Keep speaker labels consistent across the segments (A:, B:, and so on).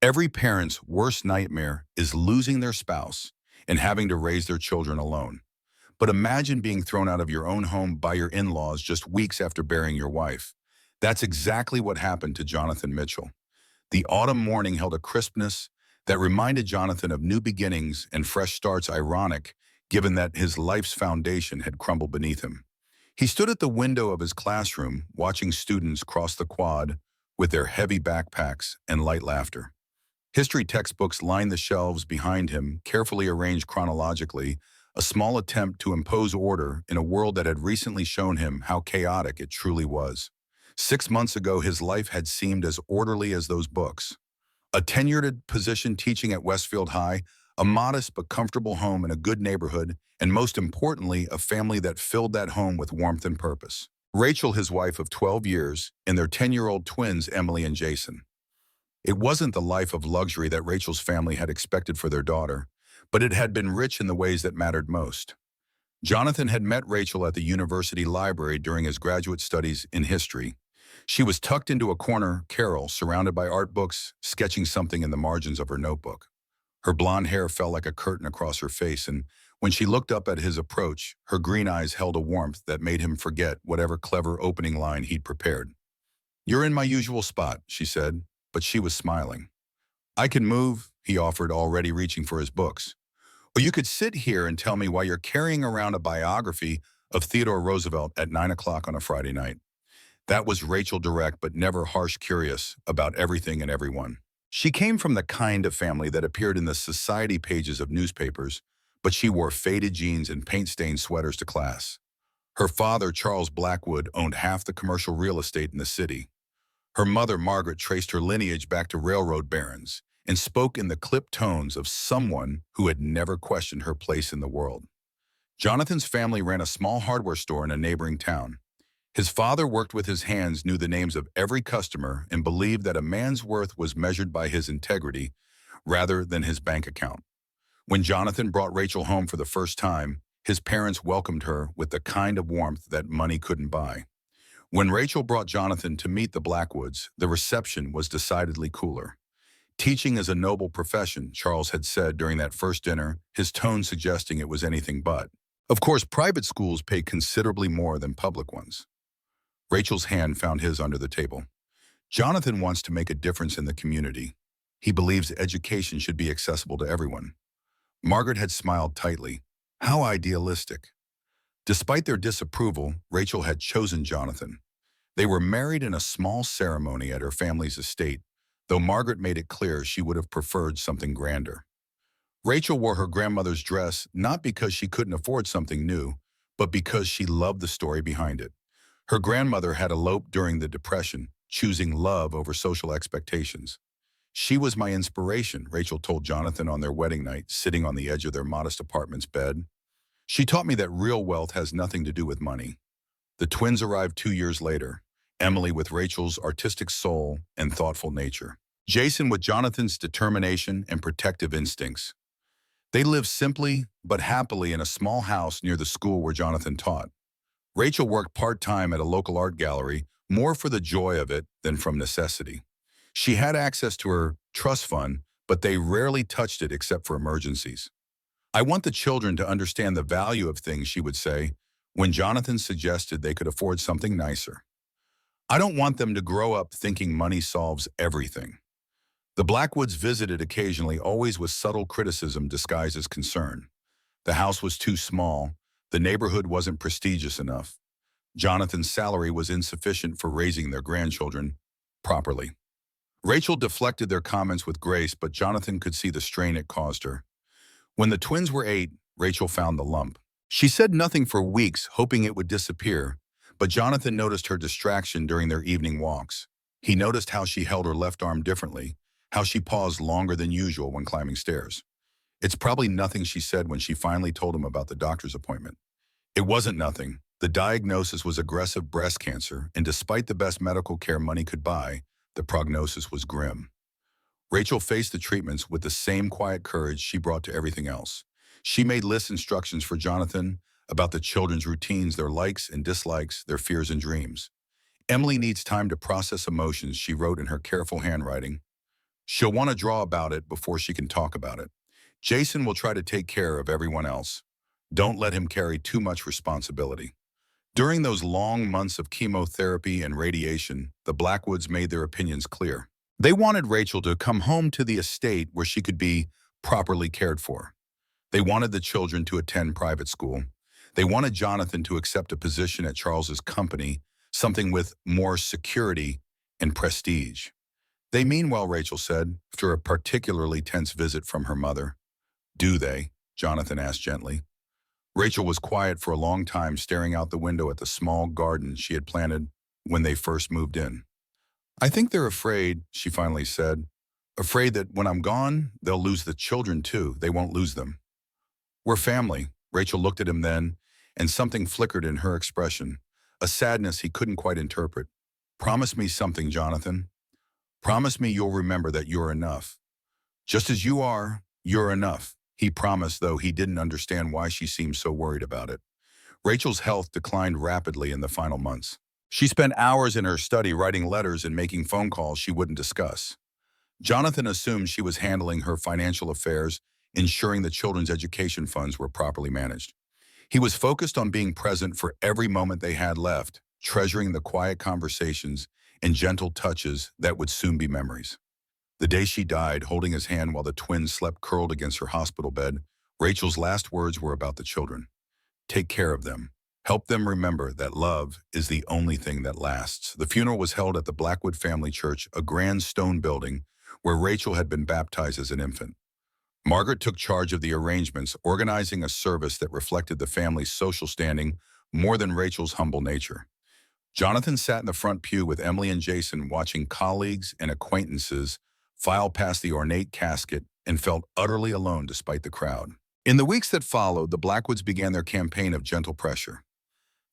A: Every parent's worst nightmare is losing their spouse and having to raise their children alone. But imagine being thrown out of your own home by your in-laws just weeks after burying your wife. That's exactly what happened to Jonathan Mitchell. The autumn morning held a crispness that reminded Jonathan of new beginnings and fresh starts, ironic, given that his life's foundation had crumbled beneath him. He stood at the window of his classroom, watching students cross the quad with their heavy backpacks and light laughter. History textbooks lined the shelves behind him, carefully arranged chronologically, a small attempt to impose order in a world that had recently shown him how chaotic it truly was. 6 months ago, his life had seemed as orderly as those books. A tenured position teaching at Westfield High, a modest but comfortable home in a good neighborhood, and most importantly, a family that filled that home with warmth and purpose. Rachel, his wife of 12 years, and their 10-year-old twins, Emily and Jason. It wasn't the life of luxury that Rachel's family had expected for their daughter, but it had been rich in the ways that mattered most. Jonathan had met Rachel at the university library during his graduate studies in history. She was tucked into a corner, Carol, surrounded by art books, sketching something in the margins of her notebook. Her blonde hair fell like a curtain across her face, and when she looked up at his approach, her green eyes held a warmth that made him forget whatever clever opening line he'd prepared. "You're in my usual spot," she said, but she was smiling. "I can move," he offered, already reaching for his books. "Or you could sit here and tell me why you're carrying around a biography of Theodore Roosevelt at 9 o'clock on a Friday night." That was Rachel, direct but never harsh, curious about everything and everyone. She came from the kind of family that appeared in the society pages of newspapers, but she wore faded jeans and paint-stained sweaters to class. Her father, Charles Blackwood, owned half the commercial real estate in the city. Her mother, Margaret, traced her lineage back to railroad barons and spoke in the clipped tones of someone who had never questioned her place in the world. Jonathan's family ran a small hardware store in a neighboring town. His father worked with his hands, knew the names of every customer, and believed that a man's worth was measured by his integrity rather than his bank account. When Jonathan brought Rachel home for the first time, his parents welcomed her with the kind of warmth that money couldn't buy. When Rachel brought Jonathan to meet the Blackwoods, the reception was decidedly cooler. Teaching is a noble profession, Charles had said during that first dinner, his tone suggesting it was anything but. Of course, private schools pay considerably more than public ones. Rachel's hand found his under the table. "Jonathan wants to make a difference in the community. He believes education should be accessible to everyone." Margaret had smiled tightly. How idealistic. Despite their disapproval, Rachel had chosen Jonathan. They were married in a small ceremony at her family's estate, though Margaret made it clear she would have preferred something grander. Rachel wore her grandmother's dress not because she couldn't afford something new, but because she loved the story behind it. Her grandmother had eloped during the Depression, choosing love over social expectations. "She was my inspiration," Rachel told Jonathan on their wedding night, sitting on the edge of their modest apartment's bed. "She taught me that real wealth has nothing to do with money." The twins arrived 2 years later, Emily with Rachel's artistic soul and thoughtful nature, Jason with Jonathan's determination and protective instincts. They lived simply but happily in a small house near the school where Jonathan taught. Rachel worked part-time at a local art gallery, more for the joy of it than from necessity. She had access to her trust fund, but they rarely touched it except for emergencies. "I want the children to understand the value of things," she would say, when Jonathan suggested they could afford something nicer. "I don't want them to grow up thinking money solves everything." The Blackwoods visited occasionally, always with subtle criticism disguised as concern. The house was too small. The neighborhood wasn't prestigious enough. Jonathan's salary was insufficient for raising their grandchildren properly. Rachel deflected their comments with grace, but Jonathan could see the strain it caused her. When the twins were 8, Rachel found the lump. She said nothing for weeks, hoping it would disappear, but Jonathan noticed her distraction during their evening walks. He noticed how she held her left arm differently, how she paused longer than usual when climbing stairs. "It's probably nothing," she said when she finally told him about the doctor's appointment. It wasn't nothing. The diagnosis was aggressive breast cancer, and despite the best medical care money could buy, the prognosis was grim. Rachel faced the treatments with the same quiet courage she brought to everything else. She made list instructions for Jonathan about the children's routines, their likes and dislikes, their fears and dreams. "Emily needs time to process emotions," she wrote in her careful handwriting. She'll want to draw about it before she can talk about it. Jason will try to take care of everyone else. Don't let him carry too much responsibility. During those long months of chemotherapy and radiation, the Blackwoods made their opinions clear. They wanted Rachel to come home to the estate where she could be properly cared for. They wanted the children to attend private school. They wanted Jonathan to accept a position at Charles's company, something with more security and prestige. They mean well, Rachel said, after a particularly tense visit from her mother. Do they? Jonathan asked gently. Rachel was quiet for a long time, staring out the window at the small garden she had planted when they first moved in. I think they're afraid, she finally said. Afraid that when I'm gone, they'll lose the children too. They won't lose them. We're family. Rachel looked at him then, and something flickered in her expression, a sadness he couldn't quite interpret. Promise me something, Jonathan. Promise me you'll remember that you're enough. Just as you are, you're enough. He promised, though he didn't understand why she seemed so worried about it. Rachel's health declined rapidly in the final months. She spent hours in her study writing letters and making phone calls she wouldn't discuss. Jonathan assumed she was handling her financial affairs, ensuring the children's education funds were properly managed. He was focused on being present for every moment they had left, treasuring the quiet conversations and gentle touches that would soon be memories. The day she died, holding his hand while the twins slept curled against her hospital bed, Rachel's last words were about the children. Take care of them. Help them remember that love is the only thing that lasts. The funeral was held at the Blackwood Family Church, a grand stone building where Rachel had been baptized as an infant. Margaret took charge of the arrangements, organizing a service that reflected the family's social standing more than Rachel's humble nature. Jonathan sat in the front pew with Emily and Jason, watching colleagues and acquaintances file past the ornate casket, and felt utterly alone despite the crowd. In the weeks that followed, the Blackwoods began their campaign of gentle pressure.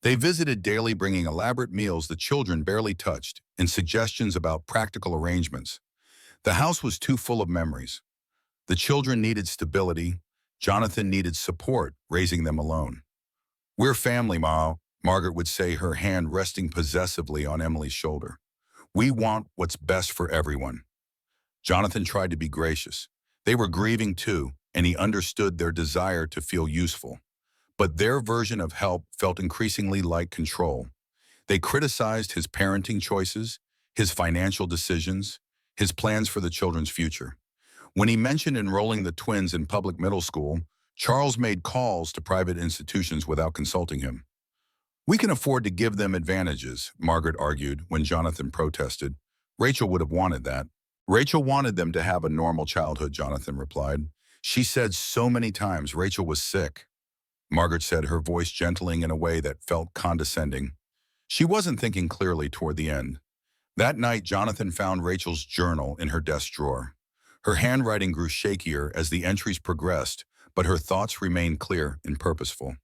A: They visited daily, bringing elaborate meals the children barely touched and suggestions about practical arrangements. The house was too full of memories. The children needed stability. Jonathan needed support, raising them alone. We're family, Ma, Margaret would say, her hand resting possessively on Emily's shoulder. We want what's best for everyone. Jonathan tried to be gracious. They were grieving too, and he understood their desire to feel useful. But their version of help felt increasingly like control. They criticized his parenting choices, his financial decisions, his plans for the children's future. When he mentioned enrolling the twins in public middle school, Charles made calls to private institutions without consulting him. We can afford to give them advantages, Margaret argued when Jonathan protested. Rachel would have wanted that. Rachel wanted them to have a normal childhood, Jonathan replied. She said so many times Rachel was sick. Margaret said, her voice gentling in a way that felt condescending. She wasn't thinking clearly toward the end. That night, Jonathan found Rachel's journal in her desk drawer. Her handwriting grew shakier as the entries progressed, but her thoughts remained clear and purposeful.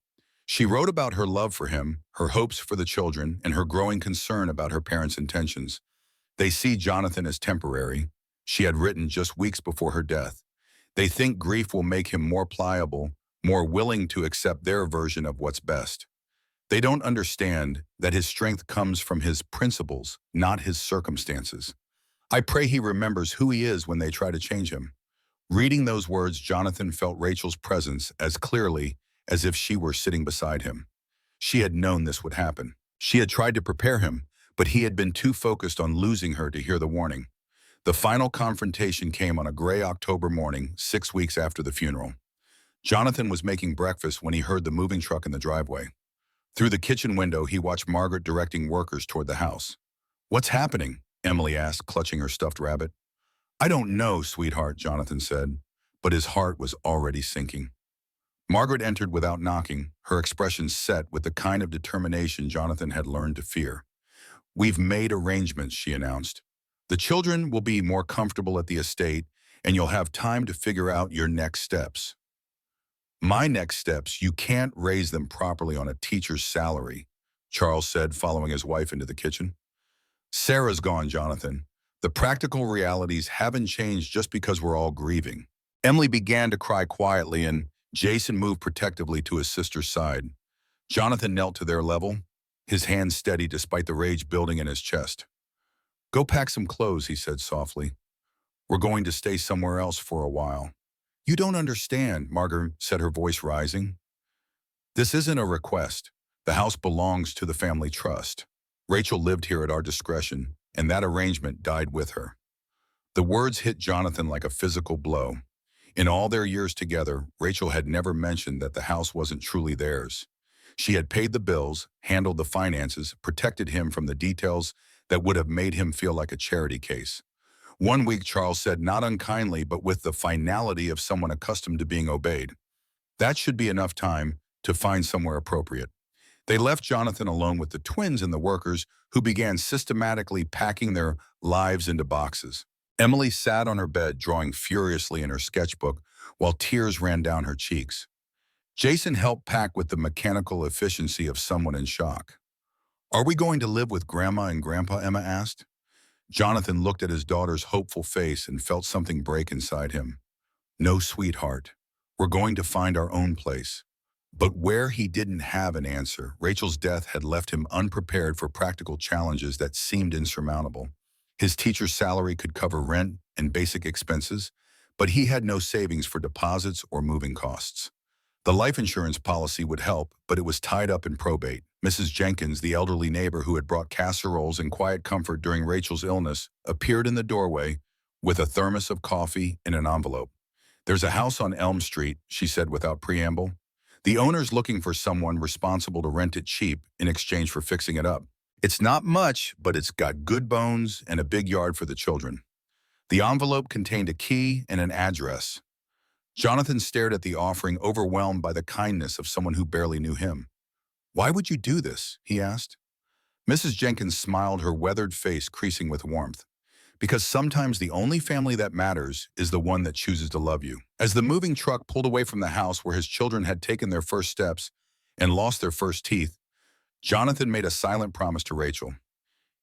A: She wrote about her love for him, her hopes for the children, and her growing concern about her parents' intentions. They see Jonathan as temporary, she had written just weeks before her death. They think grief will make him more pliable, more willing to accept their version of what's best. They don't understand that his strength comes from his principles, not his circumstances. I pray he remembers who he is when they try to change him. Reading those words, Jonathan felt Rachel's presence as clearly as if she were sitting beside him. She had known this would happen. She had tried to prepare him, but he had been too focused on losing her to hear the warning. The final confrontation came on a gray October morning, 6 weeks after the funeral. Jonathan was making breakfast when he heard the moving truck in the driveway. Through the kitchen window, he watched Margaret directing workers toward the house. "What's happening?" Emily asked, clutching her stuffed rabbit. "I don't know, sweetheart," Jonathan said, but his heart was already sinking. Margaret entered without knocking, her expression set with the kind of determination Jonathan had learned to fear. "We've made arrangements," she announced. "The children will be more comfortable at the estate, and you'll have time to figure out your next steps." "My next steps? You can't raise them properly on a teacher's salary," Charles said, following his wife into the kitchen. "Sarah's gone, Jonathan. The practical realities haven't changed just because we're all grieving." Emily began to cry quietly, and Jason moved protectively to his sister's side. Jonathan knelt to their level, his hands steady despite the rage building in his chest. "Go pack some clothes," he said softly. We're going to stay somewhere else for a while. You don't understand, Margaret said, her voice rising. This isn't a request. The house belongs to the family trust. Rachel lived here at our discretion, and that arrangement died with her. The words hit Jonathan like a physical blow. In all their years together, Rachel had never mentioned that the house wasn't truly theirs. She had paid the bills, handled the finances, protected him from the details that would have made him feel like a charity case. One week, Charles said, not unkindly, but with the finality of someone accustomed to being obeyed, "That should be enough time to find somewhere appropriate." They left Jonathan alone with the twins and the workers, who began systematically packing their lives into boxes. Emily sat on her bed, drawing furiously in her sketchbook, while tears ran down her cheeks. Jason helped pack with the mechanical efficiency of someone in shock. "Are we going to live with Grandma and Grandpa?" Emma asked. Jonathan looked at his daughter's hopeful face and felt something break inside him. "No, sweetheart. We're going to find our own place." But where he didn't have an answer, Rachel's death had left him unprepared for practical challenges that seemed insurmountable. His teacher's salary could cover rent and basic expenses, but he had no savings for deposits or moving costs. The life insurance policy would help, but it was tied up in probate. Mrs. Jenkins, the elderly neighbor who had brought casseroles and quiet comfort during Rachel's illness, appeared in the doorway with a thermos of coffee and an envelope. "There's a house on Elm Street," she said without preamble. "The owner's looking for someone responsible to rent it cheap in exchange for fixing it up. It's not much, but it's got good bones and a big yard for the children." The envelope contained a key and an address. Jonathan stared at the offering, overwhelmed by the kindness of someone who barely knew him. "Why would you do this?" he asked. Mrs. Jenkins smiled, her weathered face creasing with warmth. "Because sometimes the only family that matters is the one that chooses to love you." As the moving truck pulled away from the house where his children had taken their first steps and lost their first teeth, Jonathan made a silent promise to Rachel.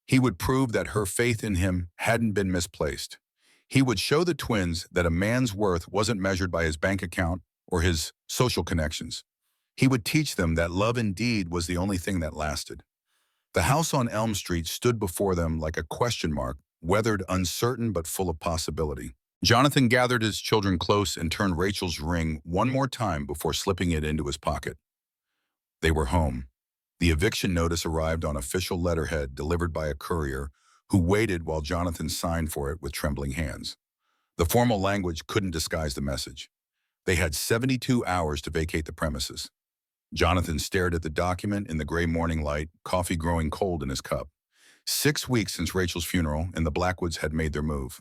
A: He would prove that her faith in him hadn't been misplaced. He would show the twins that a man's worth wasn't measured by his bank account or his social connections. He would teach them that love indeed was the only thing that lasted. The house on Elm Street stood before them like a question mark, weathered, uncertain, but full of possibility. Jonathan gathered his children close and turned Rachel's ring one more time before slipping it into his pocket. They were home. The eviction notice arrived on official letterhead delivered by a courier who waited while Jonathan signed for it with trembling hands. The formal language couldn't disguise the message. They had 72 hours to vacate the premises. Jonathan stared at the document in the gray morning light, coffee growing cold in his cup. 6 weeks since Rachel's funeral, and the Blackwoods had made their move.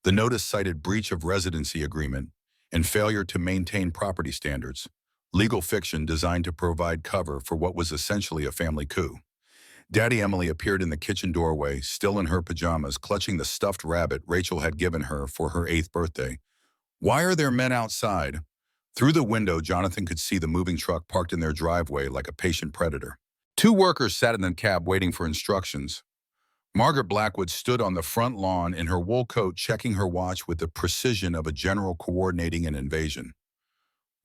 A: The notice cited breach of residency agreement and failure to maintain property standards, legal fiction designed to provide cover for what was essentially a family coup. Daddy Emily appeared in the kitchen doorway, still in her pajamas, clutching the stuffed rabbit Rachel had given her for her 8th birthday. "Why are there men outside?" Through the window, Jonathan could see the moving truck parked in their driveway like a patient predator. 2 workers sat in the cab waiting for instructions. Margaret Blackwood stood on the front lawn in her wool coat, checking her watch with the precision of a general coordinating an invasion.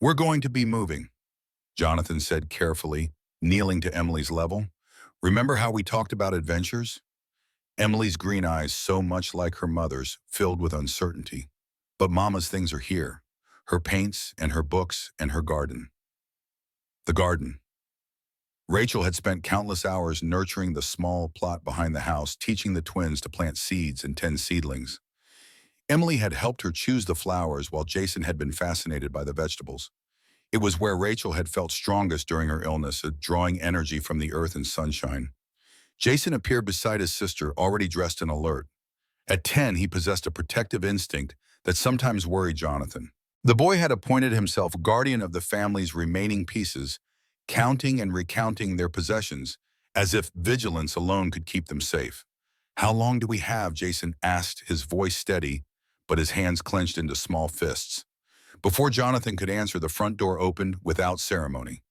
A: "We're going to be moving," Jonathan said carefully, kneeling to Emily's level. "Remember how we talked about adventures?" Emily's green eyes, so much like her mother's, filled with uncertainty. "But Mama's things are here. Her paints and her books and her garden." The garden. Rachel had spent countless hours nurturing the small plot behind the house, teaching the twins to plant seeds and tend seedlings. Emily had helped her choose the flowers while Jason had been fascinated by the vegetables. It was where Rachel had felt strongest during her illness, drawing energy from the earth and sunshine. Jason appeared beside his sister, already dressed and alert. At 10, he possessed a protective instinct that sometimes worried Jonathan. The boy had appointed himself guardian of the family's remaining pieces, counting and recounting their possessions, as if vigilance alone could keep them safe. "How long do we have?" Jason asked, his voice steady, but his hands clenched into small fists. Before Jonathan could answer, the front door opened without ceremony.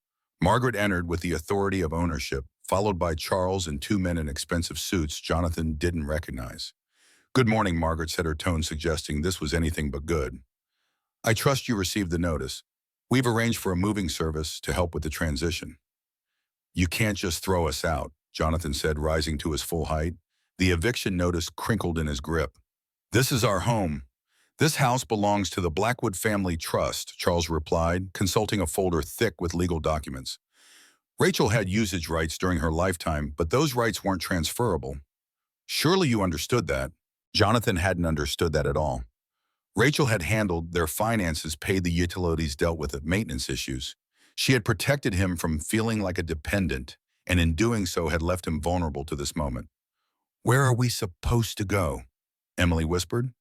A: Margaret entered with the authority of ownership, followed by Charles and 2 men in expensive suits Jonathan didn't recognize. "Good morning," Margaret said, her tone suggesting this was anything but good. "I trust you received the notice. We've arranged for a moving service to help with the transition." "You can't just throw us out," Jonathan said, rising to his full height. The eviction notice crinkled in his grip. "This is our home. This house belongs to the Blackwood Family Trust, Charles replied, consulting a folder thick with legal documents. Rachel had usage rights during her lifetime, but those rights weren't transferable. Surely you understood that. Jonathan hadn't understood that at all. Rachel had handled their finances, paid the utilities, dealt with the maintenance issues. She had protected him from feeling like a dependent, and in doing so had left him vulnerable to this moment. "Where are we supposed to go?" Emily whispered.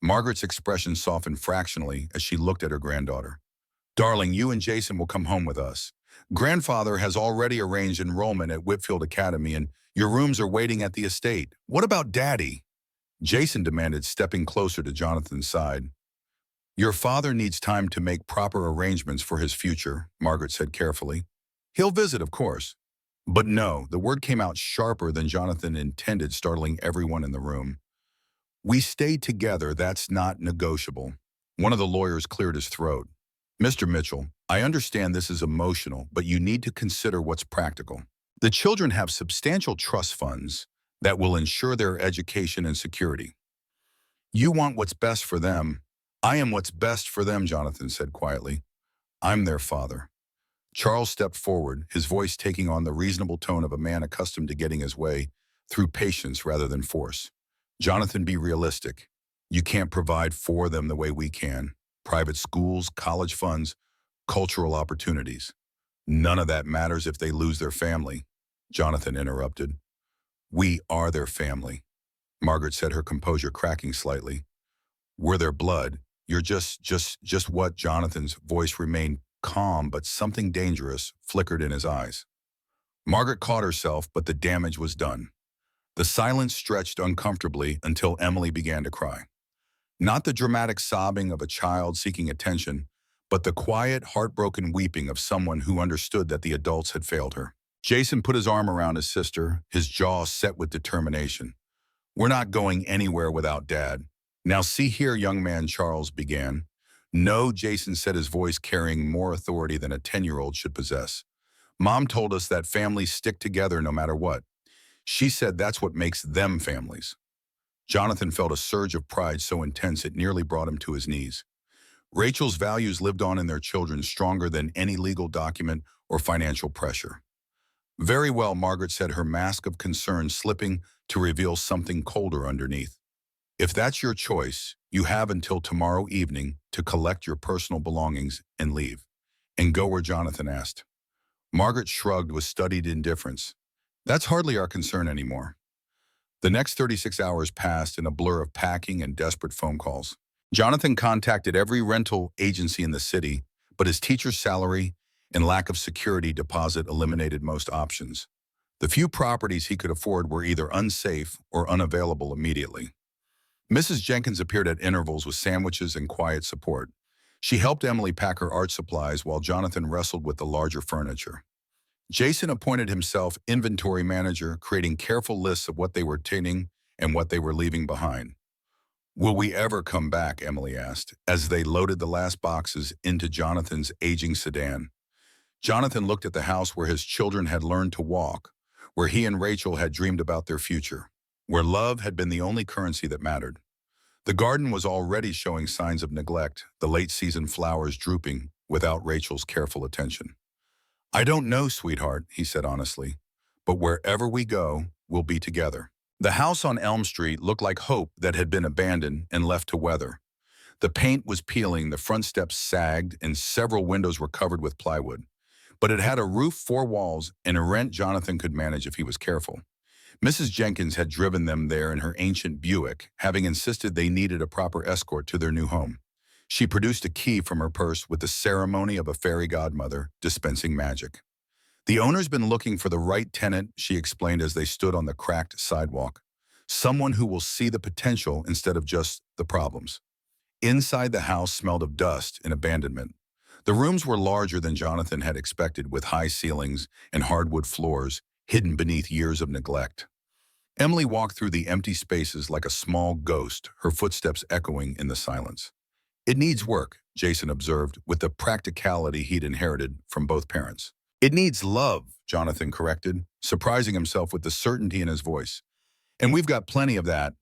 A: Margaret's expression softened fractionally as she looked at her granddaughter. "Darling, you and Jason will come home with us. Grandfather has already arranged enrollment at Whitfield Academy, and your rooms are waiting at the estate. What about Daddy?" Jason demanded, stepping closer to Jonathan's side. "Your father needs time to make proper arrangements for his future," Margaret said carefully. "He'll visit, of course." But no, the word came out sharper than Jonathan intended, startling everyone in the room. "We stay together, that's not negotiable." One of the lawyers cleared his throat. "Mr. Mitchell, I understand this is emotional, but you need to consider what's practical. The children have substantial trust funds that will ensure their education and security. You want what's best for them. I am what's best for them," Jonathan said quietly. "I'm their father." Charles stepped forward, his voice taking on the reasonable tone of a man accustomed to getting his way through patience rather than force. "Jonathan, be realistic. You can't provide for them the way we can. Private schools, college funds, cultural opportunities. None of that matters if they lose their family." Jonathan interrupted. "We are their family." Margaret said, her composure cracking slightly. "We're their blood. You're just what?" Jonathan's voice remained calm, but something dangerous flickered in his eyes. Margaret caught herself, but the damage was done. The silence stretched uncomfortably until Emily began to cry. Not the dramatic sobbing of a child seeking attention, but the quiet, heartbroken weeping of someone who understood that the adults had failed her. Jason put his arm around his sister, his jaw set with determination. "We're not going anywhere without Dad. Now see here, young man," Charles began. "No," Jason said, his voice carrying more authority than a 10-year-old should possess. "Mom told us that families stick together no matter what. She said that's what makes them families." Jonathan felt a surge of pride so intense it nearly brought him to his knees. Rachel's values lived on in their children stronger than any legal document or financial pressure. "Very well," Margaret said, her mask of concern slipping to reveal something colder underneath. "If that's your choice, you have until tomorrow evening to collect your personal belongings and leave." "And go where?" Jonathan asked. Margaret shrugged with studied indifference. "That's hardly our concern anymore." The next 36 hours passed in a blur of packing and desperate phone calls. Jonathan contacted every rental agency in the city, but his teacher's salary and lack of security deposit eliminated most options. The few properties he could afford were either unsafe or unavailable immediately. Mrs. Jenkins appeared at intervals with sandwiches and quiet support. She helped Emily pack her art supplies while Jonathan wrestled with the larger furniture. Jason appointed himself inventory manager, creating careful lists of what they were taking and what they were leaving behind. "Will we ever come back?" Emily asked, as they loaded the last boxes into Jonathan's aging sedan. Jonathan looked at the house where his children had learned to walk, where he and Rachel had dreamed about their future, where love had been the only currency that mattered. The garden was already showing signs of neglect, the late-season flowers drooping without Rachel's careful attention. "I don't know, sweetheart," he said honestly, "but wherever we go, we'll be together." The house on Elm Street looked like hope that had been abandoned and left to weather. The paint was peeling, the front steps sagged, and several windows were covered with plywood. But it had a roof, 4 walls, and a rent Jonathan could manage if he was careful. Mrs. Jenkins had driven them there in her ancient Buick, having insisted they needed a proper escort to their new home. She produced a key from her purse with the ceremony of a fairy godmother dispensing magic. "The owner's been looking for the right tenant," she explained as they stood on the cracked sidewalk. "Someone who will see the potential instead of just the problems." Inside the house smelled of dust and abandonment. The rooms were larger than Jonathan had expected, with high ceilings and hardwood floors hidden beneath years of neglect. Emily walked through the empty spaces like a small ghost, her footsteps echoing in the silence. "It needs work," Jason observed, with the practicality he'd inherited from both parents. "It needs love," Jonathan corrected, surprising himself with the certainty in his voice. "And we've got plenty of that."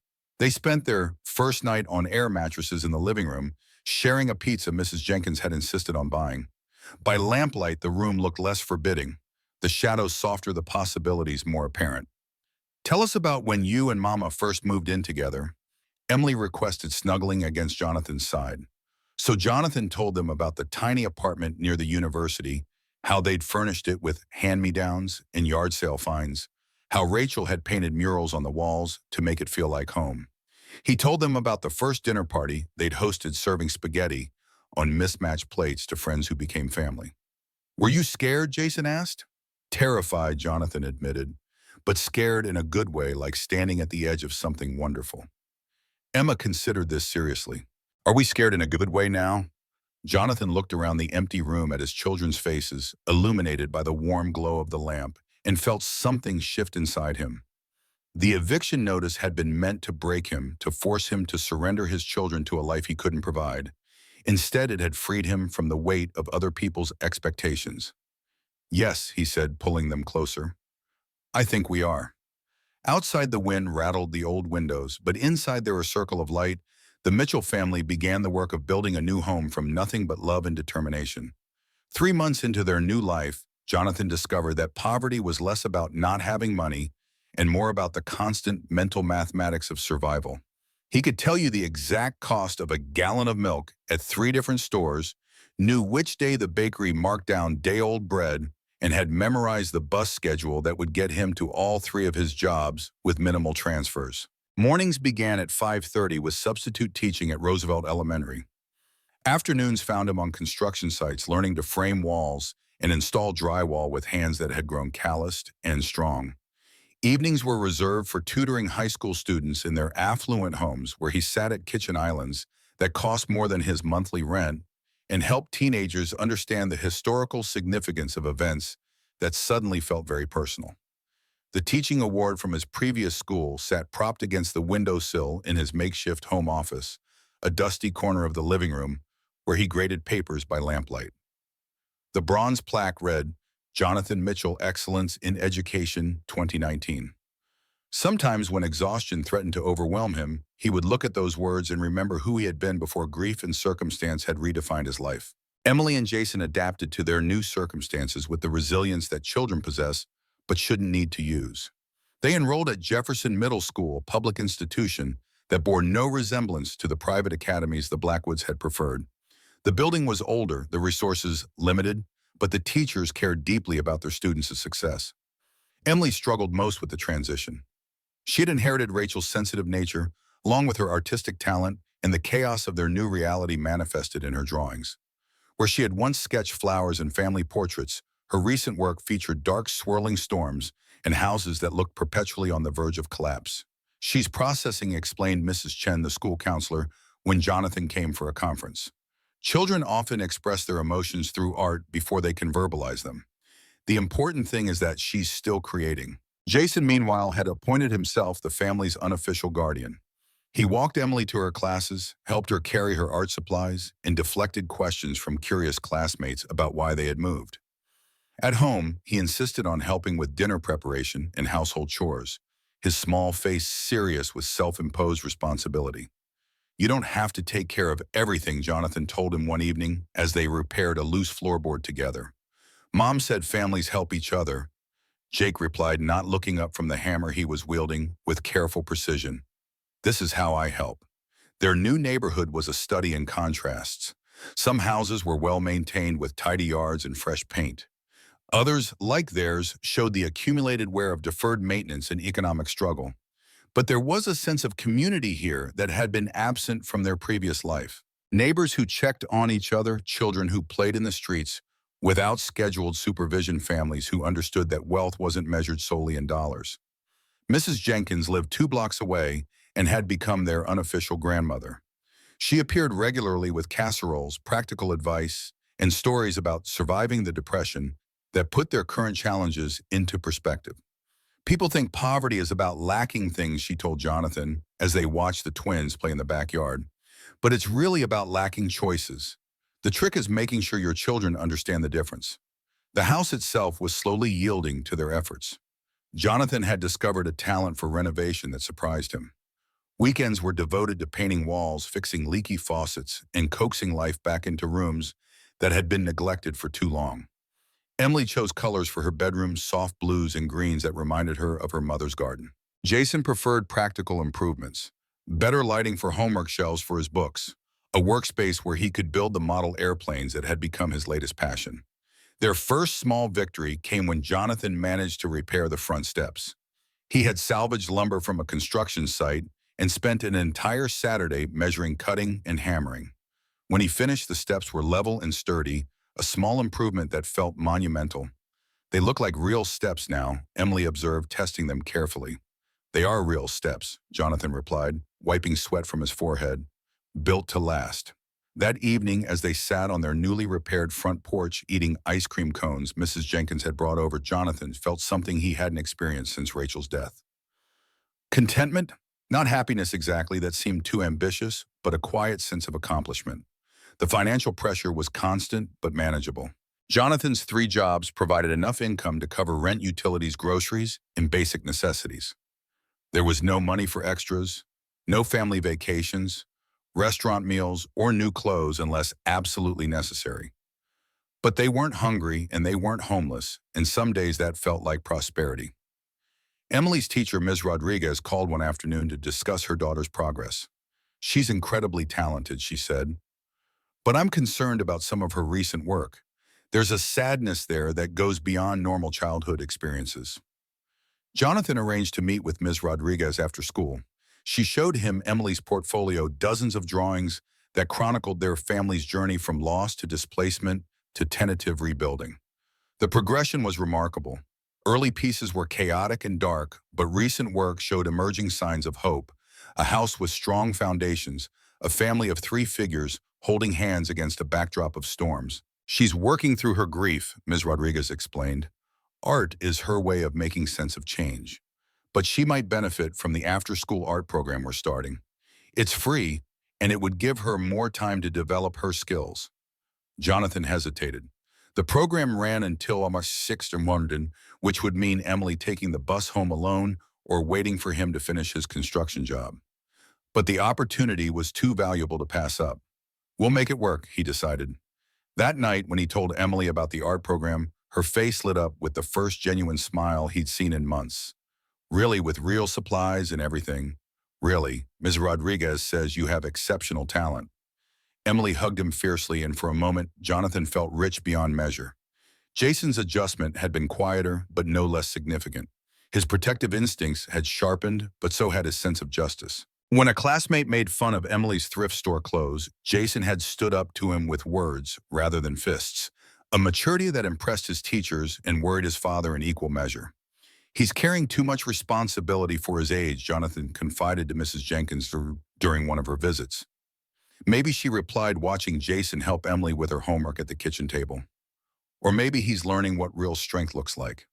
A: They spent their first night on air mattresses in the living room, sharing a pizza Mrs. Jenkins had insisted on buying. By lamplight, the room looked less forbidding, the shadows softer, the possibilities more apparent. Tell us about when you and Mama first moved in together. Emily requested, snuggling against Jonathan's side. So Jonathan told them about the tiny apartment near the university, how they'd furnished it with hand-me-downs and yard sale finds, how Rachel had painted murals on the walls to make it feel like home. He told them about the first dinner party they'd hosted, serving spaghetti on mismatched plates to friends who became family. Were you scared? Jason asked. Terrified, Jonathan admitted, but scared in a good way, like standing at the edge of something wonderful. Emma considered this seriously. Are we scared in a good way now? Jonathan looked around the empty room at his children's faces, illuminated by the warm glow of the lamp, and felt something shift inside him. The eviction notice had been meant to break him, to force him to surrender his children to a life he couldn't provide. Instead, it had freed him from the weight of other people's expectations. Yes, he said, pulling them closer. I think we are. Outside, the wind rattled the old windows, but inside their circle of light, the Mitchell family began the work of building a new home from nothing but love and determination. 3 months into their new life, Jonathan discovered that poverty was less about not having money and more about the constant mental mathematics of survival. He could tell you the exact cost of a gallon of milk at 3 different stores, knew which day the bakery marked down day-old bread, and had memorized the bus schedule that would get him to all 3 of his jobs with minimal transfers. Mornings began at 5:30 with substitute teaching at Roosevelt Elementary. Afternoons found him on construction sites learning to frame walls and install drywall with hands that had grown calloused and strong. Evenings were reserved for tutoring high school students in their affluent homes, where he sat at kitchen islands that cost more than his monthly rent and helped teenagers understand the historical significance of events that suddenly felt very personal. The teaching award from his previous school sat propped against the windowsill in his makeshift home office, a dusty corner of the living room where he graded papers by lamplight. The bronze plaque read, Jonathan Mitchell, Excellence in Education, 2019. Sometimes when exhaustion threatened to overwhelm him, he would look at those words and remember who he had been before grief and circumstance had redefined his life. Emily and Jason adapted to their new circumstances with the resilience that children possess but shouldn't need to use. They enrolled at Jefferson Middle School, a public institution that bore no resemblance to the private academies the Blackwoods had preferred. The building was older, the resources limited, but the teachers cared deeply about their students' success. Emily struggled most with the transition. She had inherited Rachel's sensitive nature, along with her artistic talent, and the chaos of their new reality manifested in her drawings. Where she had once sketched flowers and family portraits, her recent work featured dark, swirling storms and houses that looked perpetually on the verge of collapse. She's processing, explained Mrs. Chen, the school counselor, when Jonathan came for a conference. Children often express their emotions through art before they can verbalize them. The important thing is that she's still creating. Jason, meanwhile, had appointed himself the family's unofficial guardian. He walked Emily to her classes, helped her carry her art supplies, and deflected questions from curious classmates about why they had moved. At home, he insisted on helping with dinner preparation and household chores, his small face serious with self-imposed responsibility. You don't have to take care of everything, Jonathan told him one evening as they repaired a loose floorboard together. Mom said families help each other. Jake replied, not looking up from the hammer he was wielding, with careful precision. This is how I help. Their new neighborhood was a study in contrasts. Some houses were well maintained with tidy yards and fresh paint. Others, like theirs, showed the accumulated wear of deferred maintenance and economic struggle. But there was a sense of community here that had been absent from their previous life. Neighbors who checked on each other, children who played in the streets, without scheduled supervision, families who understood that wealth wasn't measured solely in dollars. Mrs. Jenkins lived 2 blocks away and had become their unofficial grandmother. She appeared regularly with casseroles, practical advice, and stories about surviving the Depression that put their current challenges into perspective. People think poverty is about lacking things, she told Jonathan as they watched the twins play in the backyard. But it's really about lacking choices. The trick is making sure your children understand the difference. The house itself was slowly yielding to their efforts. Jonathan had discovered a talent for renovation that surprised him. Weekends were devoted to painting walls, fixing leaky faucets, and coaxing life back into rooms that had been neglected for too long. Emily chose colors for her bedroom, soft blues and greens that reminded her of her mother's garden. Jason preferred practical improvements, better lighting for homework shelves for his books, a workspace where he could build the model airplanes that had become his latest passion. Their first small victory came when Jonathan managed to repair the front steps. He had salvaged lumber from a construction site and spent an entire Saturday measuring, cutting, and hammering. When he finished, the steps were level and sturdy, a small improvement that felt monumental. They look like real steps now, Emily observed, testing them carefully. They are real steps, Jonathan replied, wiping sweat from his forehead. Built to last. That evening, as they sat on their newly repaired front porch eating ice cream cones Mrs. Jenkins had brought over, Jonathan felt something he hadn't experienced since Rachel's death. Contentment? Not happiness exactly, that seemed too ambitious, but a quiet sense of accomplishment. The financial pressure was constant but manageable. Jonathan's 3 jobs provided enough income to cover rent, utilities, groceries, and basic necessities. There was no money for extras, no family vacations, restaurant meals, or new clothes unless absolutely necessary. But they weren't hungry and they weren't homeless, and some days that felt like prosperity. Emily's teacher, Ms. Rodriguez, called one afternoon to discuss her daughter's progress. "She's incredibly talented," she said, "but I'm concerned about some of her recent work. There's a sadness there that goes beyond normal childhood experiences." Jonathan arranged to meet with Ms. Rodriguez after school. She showed him Emily's portfolio, dozens of drawings that chronicled their family's journey from loss to displacement to tentative rebuilding. The progression was remarkable. Early pieces were chaotic and dark, but recent work showed emerging signs of hope. A house with strong foundations, a family of 3 figures holding hands against a backdrop of storms. "She's working through her grief," Ms. Rodriguez explained. "Art is her way of making sense of change. But she might benefit from the after-school art program we're starting. It's free, and it would give her more time to develop her skills." Jonathan hesitated. The program ran until almost 6 in London, which would mean Emily taking the bus home alone or waiting for him to finish his construction job. But the opportunity was too valuable to pass up. "We'll make it work," he decided. That night, when he told Emily about the art program, her face lit up with the first genuine smile he'd seen in months. "Really, with real supplies and everything? Really, Ms. Rodriguez says you have exceptional talent." Emily hugged him fiercely, and for a moment, Jonathan felt rich beyond measure. Jason's adjustment had been quieter, but no less significant. His protective instincts had sharpened, but so had his sense of justice. When a classmate made fun of Emily's thrift store clothes, Jason had stood up to him with words rather than fists, a maturity that impressed his teachers and worried his father in equal measure. "He's carrying too much responsibility for his age," Jonathan confided to Mrs. Jenkins during one of her visits. Maybe, she replied, watching Jason help Emily with her homework at the kitchen table. Or maybe he's learning what real strength looks like.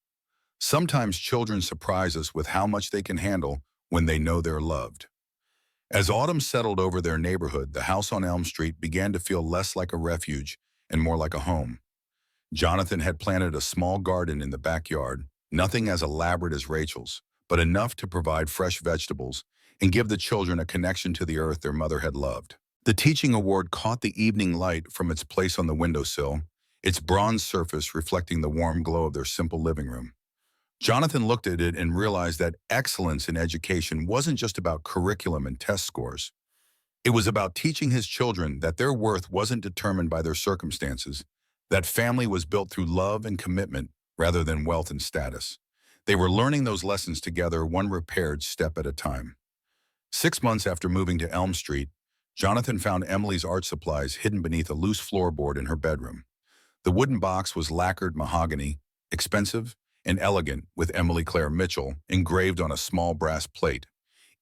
A: Sometimes children surprise us with how much they can handle when they know they're loved. As autumn settled over their neighborhood, the house on Elm Street began to feel less like a refuge and more like a home. Jonathan had planted a small garden in the backyard, nothing as elaborate as Rachel's, but enough to provide fresh vegetables and give the children a connection to the earth their mother had loved. The teaching award caught the evening light from its place on the windowsill, its bronze surface reflecting the warm glow of their simple living room. Jonathan looked at it and realized that excellence in education wasn't just about curriculum and test scores. It was about teaching his children that their worth wasn't determined by their circumstances, that family was built through love and commitment rather than wealth and status. They were learning those lessons together, one repaired step at a time. 6 months after moving to Elm Street, Jonathan found Emily's art supplies hidden beneath a loose floorboard in her bedroom. The wooden box was lacquered mahogany, expensive and elegant, with Emily Claire Mitchell engraved on a small brass plate.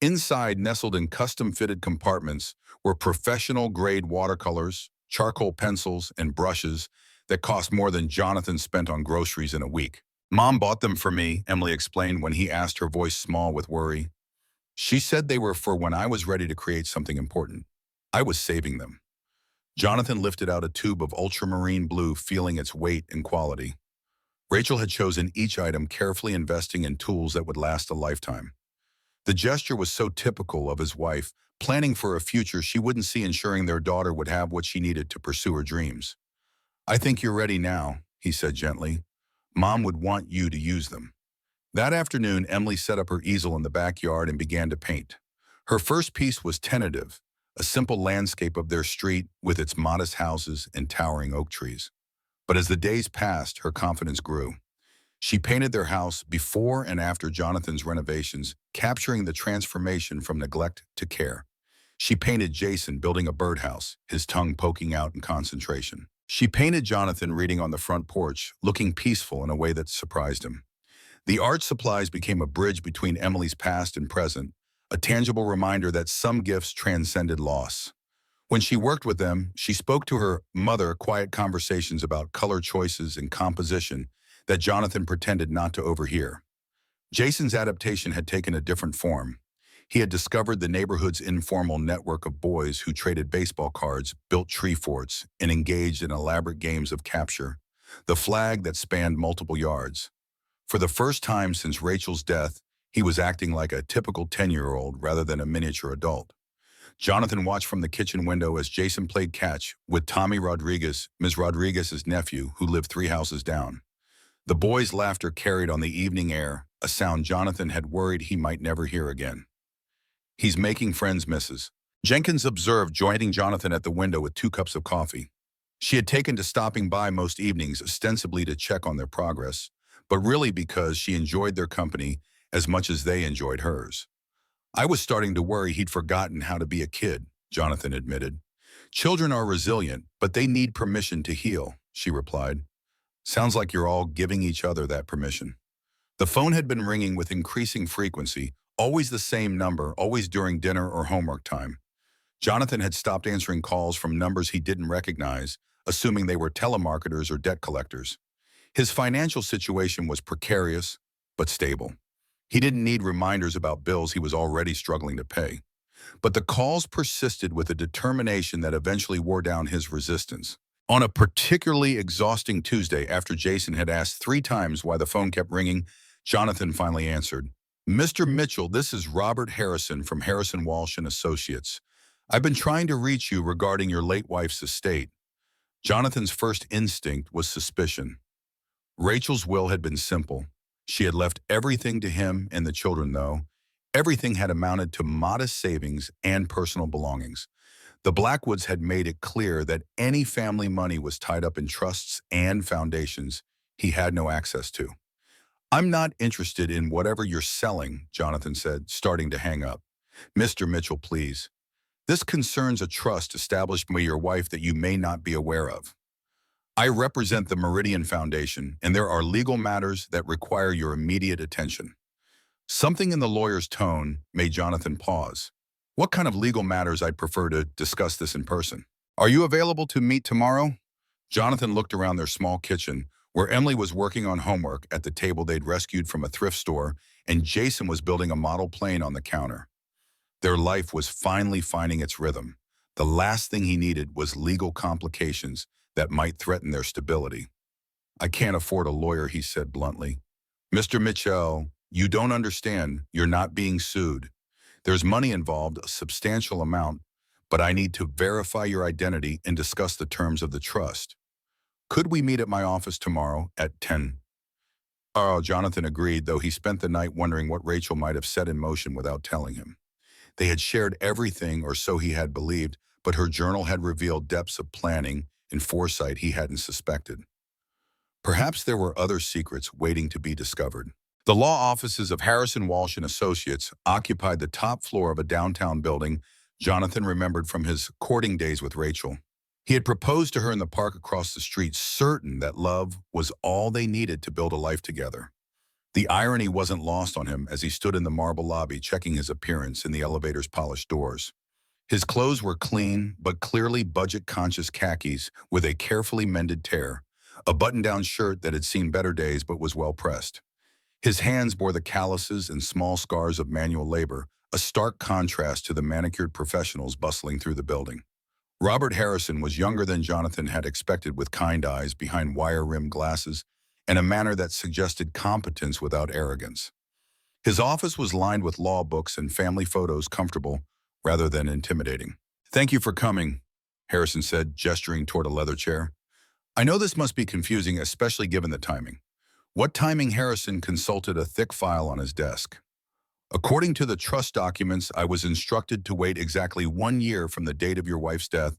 A: Inside, nestled in custom-fitted compartments, were professional-grade watercolors, charcoal pencils, and brushes that cost more than Jonathan spent on groceries in a week. "Mom bought them for me," Emily explained when he asked, her voice small with worry. "She said they were for when I was ready to create something important. I was saving them." Jonathan lifted out a tube of ultramarine blue, feeling its weight and quality. Rachel had chosen each item, carefully investing in tools that would last a lifetime. The gesture was so typical of his wife, planning for a future she wouldn't see, ensuring their daughter would have what she needed to pursue her dreams. "I think you're ready now," he said gently. "Mom would want you to use them." That afternoon, Emily set up her easel in the backyard and began to paint. Her first piece was tentative, a simple landscape of their street with its modest houses and towering oak trees. But as the days passed, her confidence grew. She painted their house before and after Jonathan's renovations, capturing the transformation from neglect to care. She painted Jason building a birdhouse, his tongue poking out in concentration. She painted Jonathan reading on the front porch, looking peaceful in a way that surprised him. The art supplies became a bridge between Emily's past and present, a tangible reminder that some gifts transcended loss. When she worked with them, she spoke to her mother quiet conversations about color choices and composition that Jonathan pretended not to overhear. Jason's adaptation had taken a different form. He had discovered the neighborhood's informal network of boys who traded baseball cards, built tree forts, and engaged in elaborate games of capture, the flag that spanned multiple yards. For the first time since Rachel's death, he was acting like a typical 10-year-old rather than a miniature adult. Jonathan watched from the kitchen window as Jason played catch with Tommy Rodriguez, Ms. Rodriguez's nephew, who lived 3 houses down. The boys' laughter carried on the evening air, a sound Jonathan had worried he might never hear again. "He's making friends, Mrs. Jenkins observed, joining Jonathan at the window with 2 cups of coffee. She had taken to stopping by most evenings, ostensibly to check on their progress, but really because she enjoyed their company as much as they enjoyed hers. "I was starting to worry he'd forgotten how to be a kid," Jonathan admitted. "Children are resilient, but they need permission to heal," she replied. "Sounds like you're all giving each other that permission." The phone had been ringing with increasing frequency, always the same number, always during dinner or homework time. Jonathan had stopped answering calls from numbers he didn't recognize, assuming they were telemarketers or debt collectors. His financial situation was precarious, but stable. He didn't need reminders about bills he was already struggling to pay. But the calls persisted with a determination that eventually wore down his resistance. On a particularly exhausting Tuesday, after Jason had asked 3 times why the phone kept ringing, Jonathan finally answered. "Mr. Mitchell, this is Robert Harrison from Harrison Walsh and Associates. I've been trying to reach you regarding your late wife's estate." Jonathan's first instinct was suspicion. Rachel's will had been simple. She had left everything to him and the children, though. Everything had amounted to modest savings and personal belongings. The Blackwoods had made it clear that any family money was tied up in trusts and foundations he had no access to. "I'm not interested in whatever you're selling," Jonathan said, starting to hang up. "Mr. Mitchell, please. This concerns a trust established by your wife that you may not be aware of. I represent the Meridian Foundation, and there are legal matters that require your immediate attention." Something in the lawyer's tone made Jonathan pause. "What kind of legal matters? I'd prefer to discuss this in person. Are you available to meet tomorrow?" Jonathan looked around their small kitchen, where Emily was working on homework at the table they'd rescued from a thrift store, and Jason was building a model plane on the counter. Their life was finally finding its rhythm. The last thing he needed was legal complications that might threaten their stability. "I can't afford a lawyer," he said bluntly. "Mr. Mitchell, you don't understand. You're not being sued. There's money involved, a substantial amount, but I need to verify your identity and discuss the terms of the trust. Could we meet at my office tomorrow at 10? Oh, Jonathan agreed, though he spent the night wondering what Rachel might have set in motion without telling him. They had shared everything, or so he had believed, but her journal had revealed depths of planning and foresight he hadn't suspected. Perhaps there were other secrets waiting to be discovered. The law offices of Harrison Walsh and Associates occupied the top floor of a downtown building Jonathan remembered from his courting days with Rachel. He had proposed to her in the park across the street, certain that love was all they needed to build a life together. The irony wasn't lost on him as he stood in the marble lobby checking his appearance in the elevator's polished doors. His clothes were clean, but clearly budget-conscious khakis with a carefully mended tear, a button-down shirt that had seen better days but was well-pressed. His hands bore the calluses and small scars of manual labor, a stark contrast to the manicured professionals bustling through the building. Robert Harrison was younger than Jonathan had expected, with kind eyes behind wire-rimmed glasses and a manner that suggested competence without arrogance. His office was lined with law books and family photos, comfortable rather than intimidating. "Thank you for coming," Harrison said, gesturing toward a leather chair. "I know this must be confusing, especially given the timing." What timing? Harrison consulted a thick file on his desk. "According to the trust documents, I was instructed to wait exactly 1 year from the date of your wife's death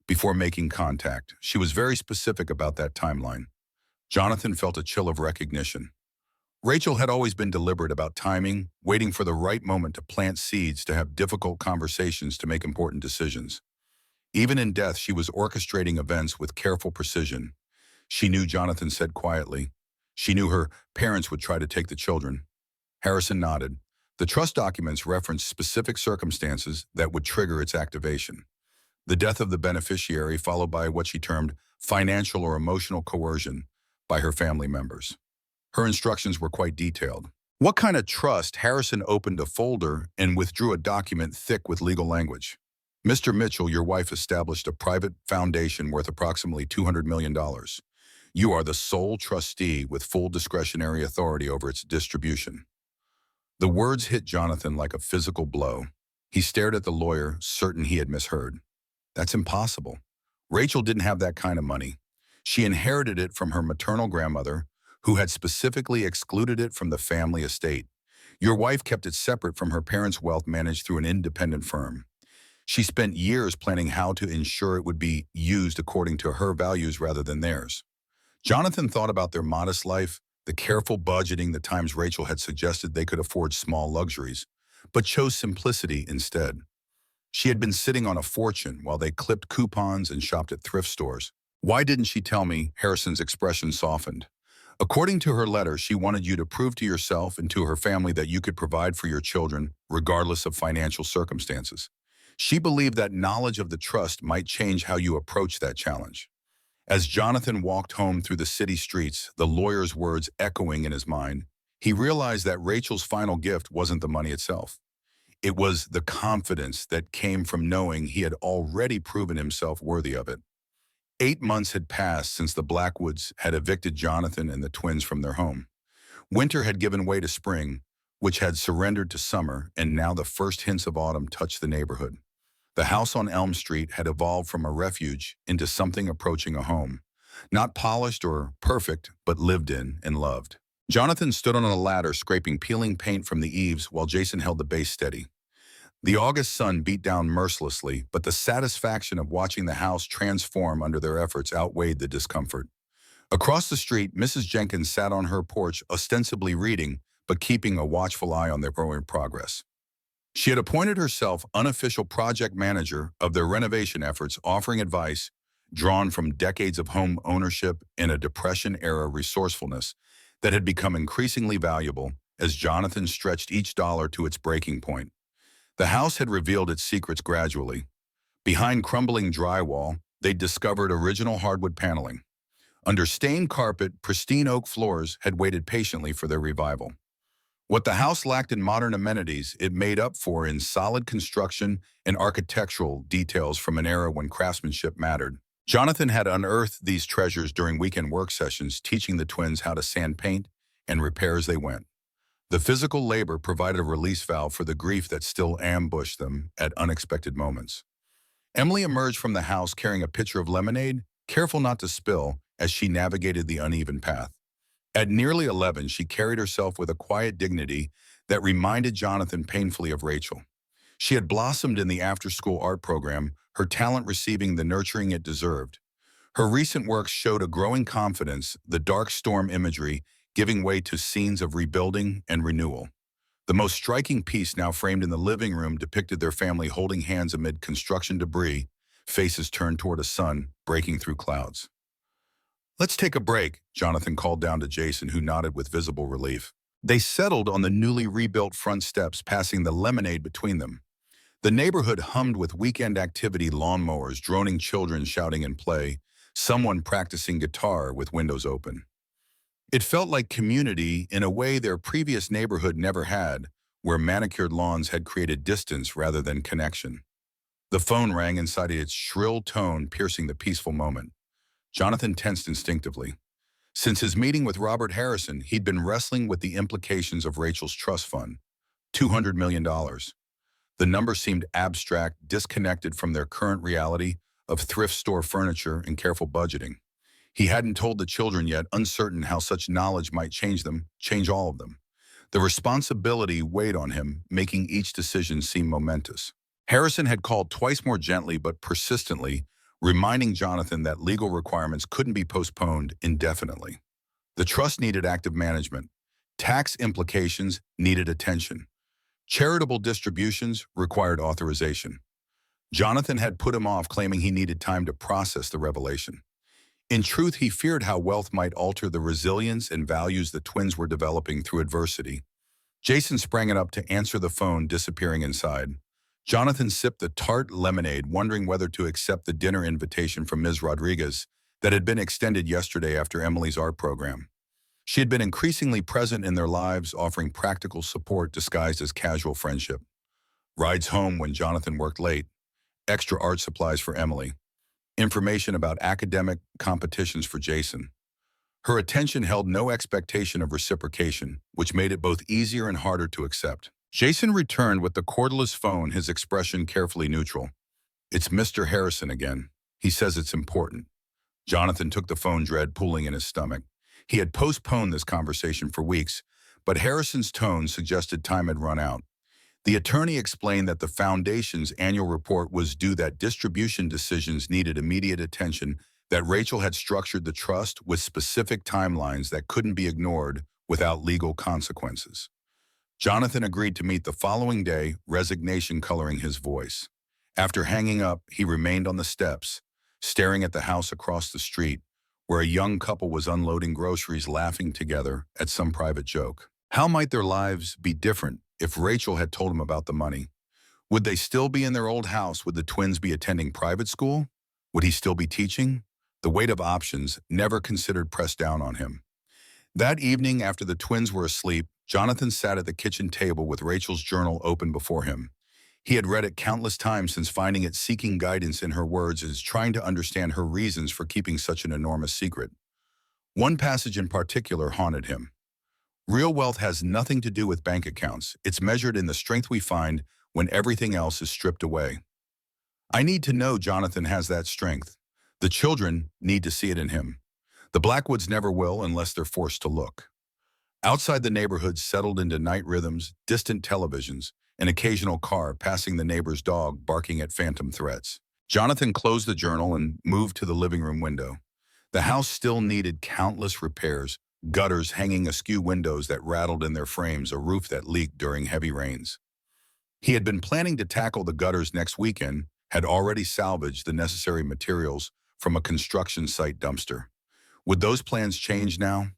A: before making contact." She was very specific about that timeline. Jonathan felt a chill of recognition. Rachel had always been deliberate about timing, waiting for the right moment to plant seeds, to have difficult conversations, to make important decisions. Even in death, she was orchestrating events with careful precision. She knew, Jonathan said quietly. She knew her parents would try to take the children. Harrison nodded. The trust documents referenced specific circumstances that would trigger its activation. The death of the beneficiary, followed by what she termed financial or emotional coercion by her family members. Her instructions were quite detailed. "What kind of trust?" Harrison opened a folder and withdrew a document thick with legal language. "Mr. Mitchell, your wife established a private foundation worth approximately $200 million. You are the sole trustee with full discretionary authority over its distribution." The words hit Jonathan like a physical blow. He stared at the lawyer, certain he had misheard. That's impossible. Rachel didn't have that kind of money. She inherited it from her maternal grandmother, who had specifically excluded it from the family estate. Your wife kept it separate from her parents' wealth, managed through an independent firm. She spent years planning how to ensure it would be used according to her values rather than theirs. Jonathan thought about their modest life, the careful budgeting, the times Rachel had suggested they could afford small luxuries, but chose simplicity instead. She had been sitting on a fortune while they clipped coupons and shopped at thrift stores. "Why didn't she tell me?" Harrison's expression softened. "According to her letter, she wanted you to prove to yourself and to her family that you could provide for your children regardless of financial circumstances. She believed that knowledge of the trust might change how you approach that challenge." As Jonathan walked home through the city streets, the lawyer's words echoing in his mind, he realized that Rachel's final gift wasn't the money itself. It was the confidence that came from knowing he had already proven himself worthy of it. 8 months had passed since the Blackwoods had evicted Jonathan and the twins from their home. Winter had given way to spring, which had surrendered to summer, and now the first hints of autumn touched the neighborhood. The house on Elm Street had evolved from a refuge into something approaching a home. Not polished or perfect, but lived in and loved. Jonathan stood on a ladder, scraping peeling paint from the eaves while Jason held the base steady. The August sun beat down mercilessly, but the satisfaction of watching the house transform under their efforts outweighed the discomfort. Across the street, Mrs. Jenkins sat on her porch, ostensibly reading, but keeping a watchful eye on their growing progress. She had appointed herself unofficial project manager of their renovation efforts, offering advice drawn from decades of home ownership and a Depression-era resourcefulness that had become increasingly valuable as Jonathan stretched each dollar to its breaking point. The house had revealed its secrets gradually. Behind crumbling drywall, they'd discovered original hardwood paneling. Under stained carpet, pristine oak floors had waited patiently for their revival. What the house lacked in modern amenities, it made up for in solid construction and architectural details from an era when craftsmanship mattered. Jonathan had unearthed these treasures during weekend work sessions, teaching the twins how to sand paint and repair as they went. The physical labor provided a release valve for the grief that still ambushed them at unexpected moments. Emily emerged from the house carrying a pitcher of lemonade, careful not to spill as she navigated the uneven path. At nearly 11, she carried herself with a quiet dignity that reminded Jonathan painfully of Rachel. She had blossomed in the after-school art program, her talent receiving the nurturing it deserved. Her recent works showed a growing confidence, the dark storm imagery giving way to scenes of rebuilding and renewal. The most striking piece, now framed in the living room, depicted their family holding hands amid construction debris, faces turned toward a sun breaking through clouds. "Let's take a break," Jonathan called down to Jason, who nodded with visible relief. They settled on the newly rebuilt front steps, passing the lemonade between them. The neighborhood hummed with weekend activity, lawnmowers, droning children shouting in play, someone practicing guitar with windows open. It felt like community in a way their previous neighborhood never had, where manicured lawns had created distance rather than connection. The phone rang, inside its shrill tone piercing the peaceful moment. Jonathan tensed instinctively. Since his meeting with Robert Harrison, he'd been wrestling with the implications of Rachel's trust fund, $200 million. The number seemed abstract, disconnected from their current reality of thrift store furniture and careful budgeting. He hadn't told the children yet, uncertain how such knowledge might change them, change all of them. The responsibility weighed on him, making each decision seem momentous. Harrison had called twice more gently but persistently, reminding Jonathan that legal requirements couldn't be postponed indefinitely. The trust needed active management. Tax implications needed attention. Charitable distributions required authorization. Jonathan had put him off, claiming he needed time to process the revelation. In truth, he feared how wealth might alter the resilience and values the twins were developing through adversity. Jason sprang it up to answer the phone, disappearing inside. Jonathan sipped the tart lemonade, wondering whether to accept the dinner invitation from Ms. Rodriguez that had been extended yesterday after Emily's art program. She had been increasingly present in their lives, offering practical support disguised as casual friendship. Rides home when Jonathan worked late, extra art supplies for Emily, information about academic competitions for Jason. Her attention held no expectation of reciprocation, which made it both easier and harder to accept. Jason returned with the cordless phone, his expression carefully neutral. "It's Mr. Harrison again. He says it's important." Jonathan took the phone, dread pooling in his stomach. He had postponed this conversation for weeks, but Harrison's tone suggested time had run out. The attorney explained that the foundation's annual report was due, that distribution decisions needed immediate attention, that Rachel had structured the trust with specific timelines that couldn't be ignored without legal consequences. Jonathan agreed to meet the following day, resignation coloring his voice. After hanging up, he remained on the steps, staring at the house across the street, where a young couple was unloading groceries, laughing together at some private joke. How might their lives be different if Rachel had told him about the money? Would they still be in their old house? Would the twins be attending private school? Would he still be teaching? The weight of options, never considered, pressed down on him. That evening, after the twins were asleep, Jonathan sat at the kitchen table with Rachel's journal open before him. He had read it countless times since finding it, seeking guidance in her words as trying to understand her reasons for keeping such an enormous secret. One passage in particular haunted him. "Real wealth has nothing to do with bank accounts. It's measured in the strength we find when everything else is stripped away." I need to know Jonathan has that strength. The children need to see it in him. The Blackwoods never will unless they're forced to look. Outside, the neighborhood settled into night rhythms, distant televisions, an occasional car passing, the neighbor's dog barking at phantom threats. Jonathan closed the journal and moved to the living room window. The house still needed countless repairs: gutters hanging askew, windows that rattled in their frames, a roof that leaked during heavy rains. He had been planning to tackle the gutters next weekend, had already salvaged the necessary materials from a construction site dumpster. Would those plans change now?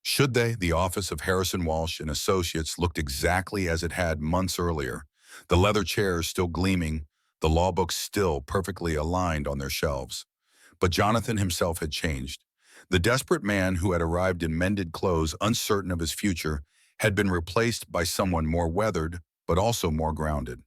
A: Should they? The office of Harrison Walsh and Associates looked exactly as it had months earlier, the leather chairs still gleaming, the law books still perfectly aligned on their shelves. But Jonathan himself had changed. The desperate man who had arrived in mended clothes, uncertain of his future, had been replaced by someone more weathered, but also more grounded.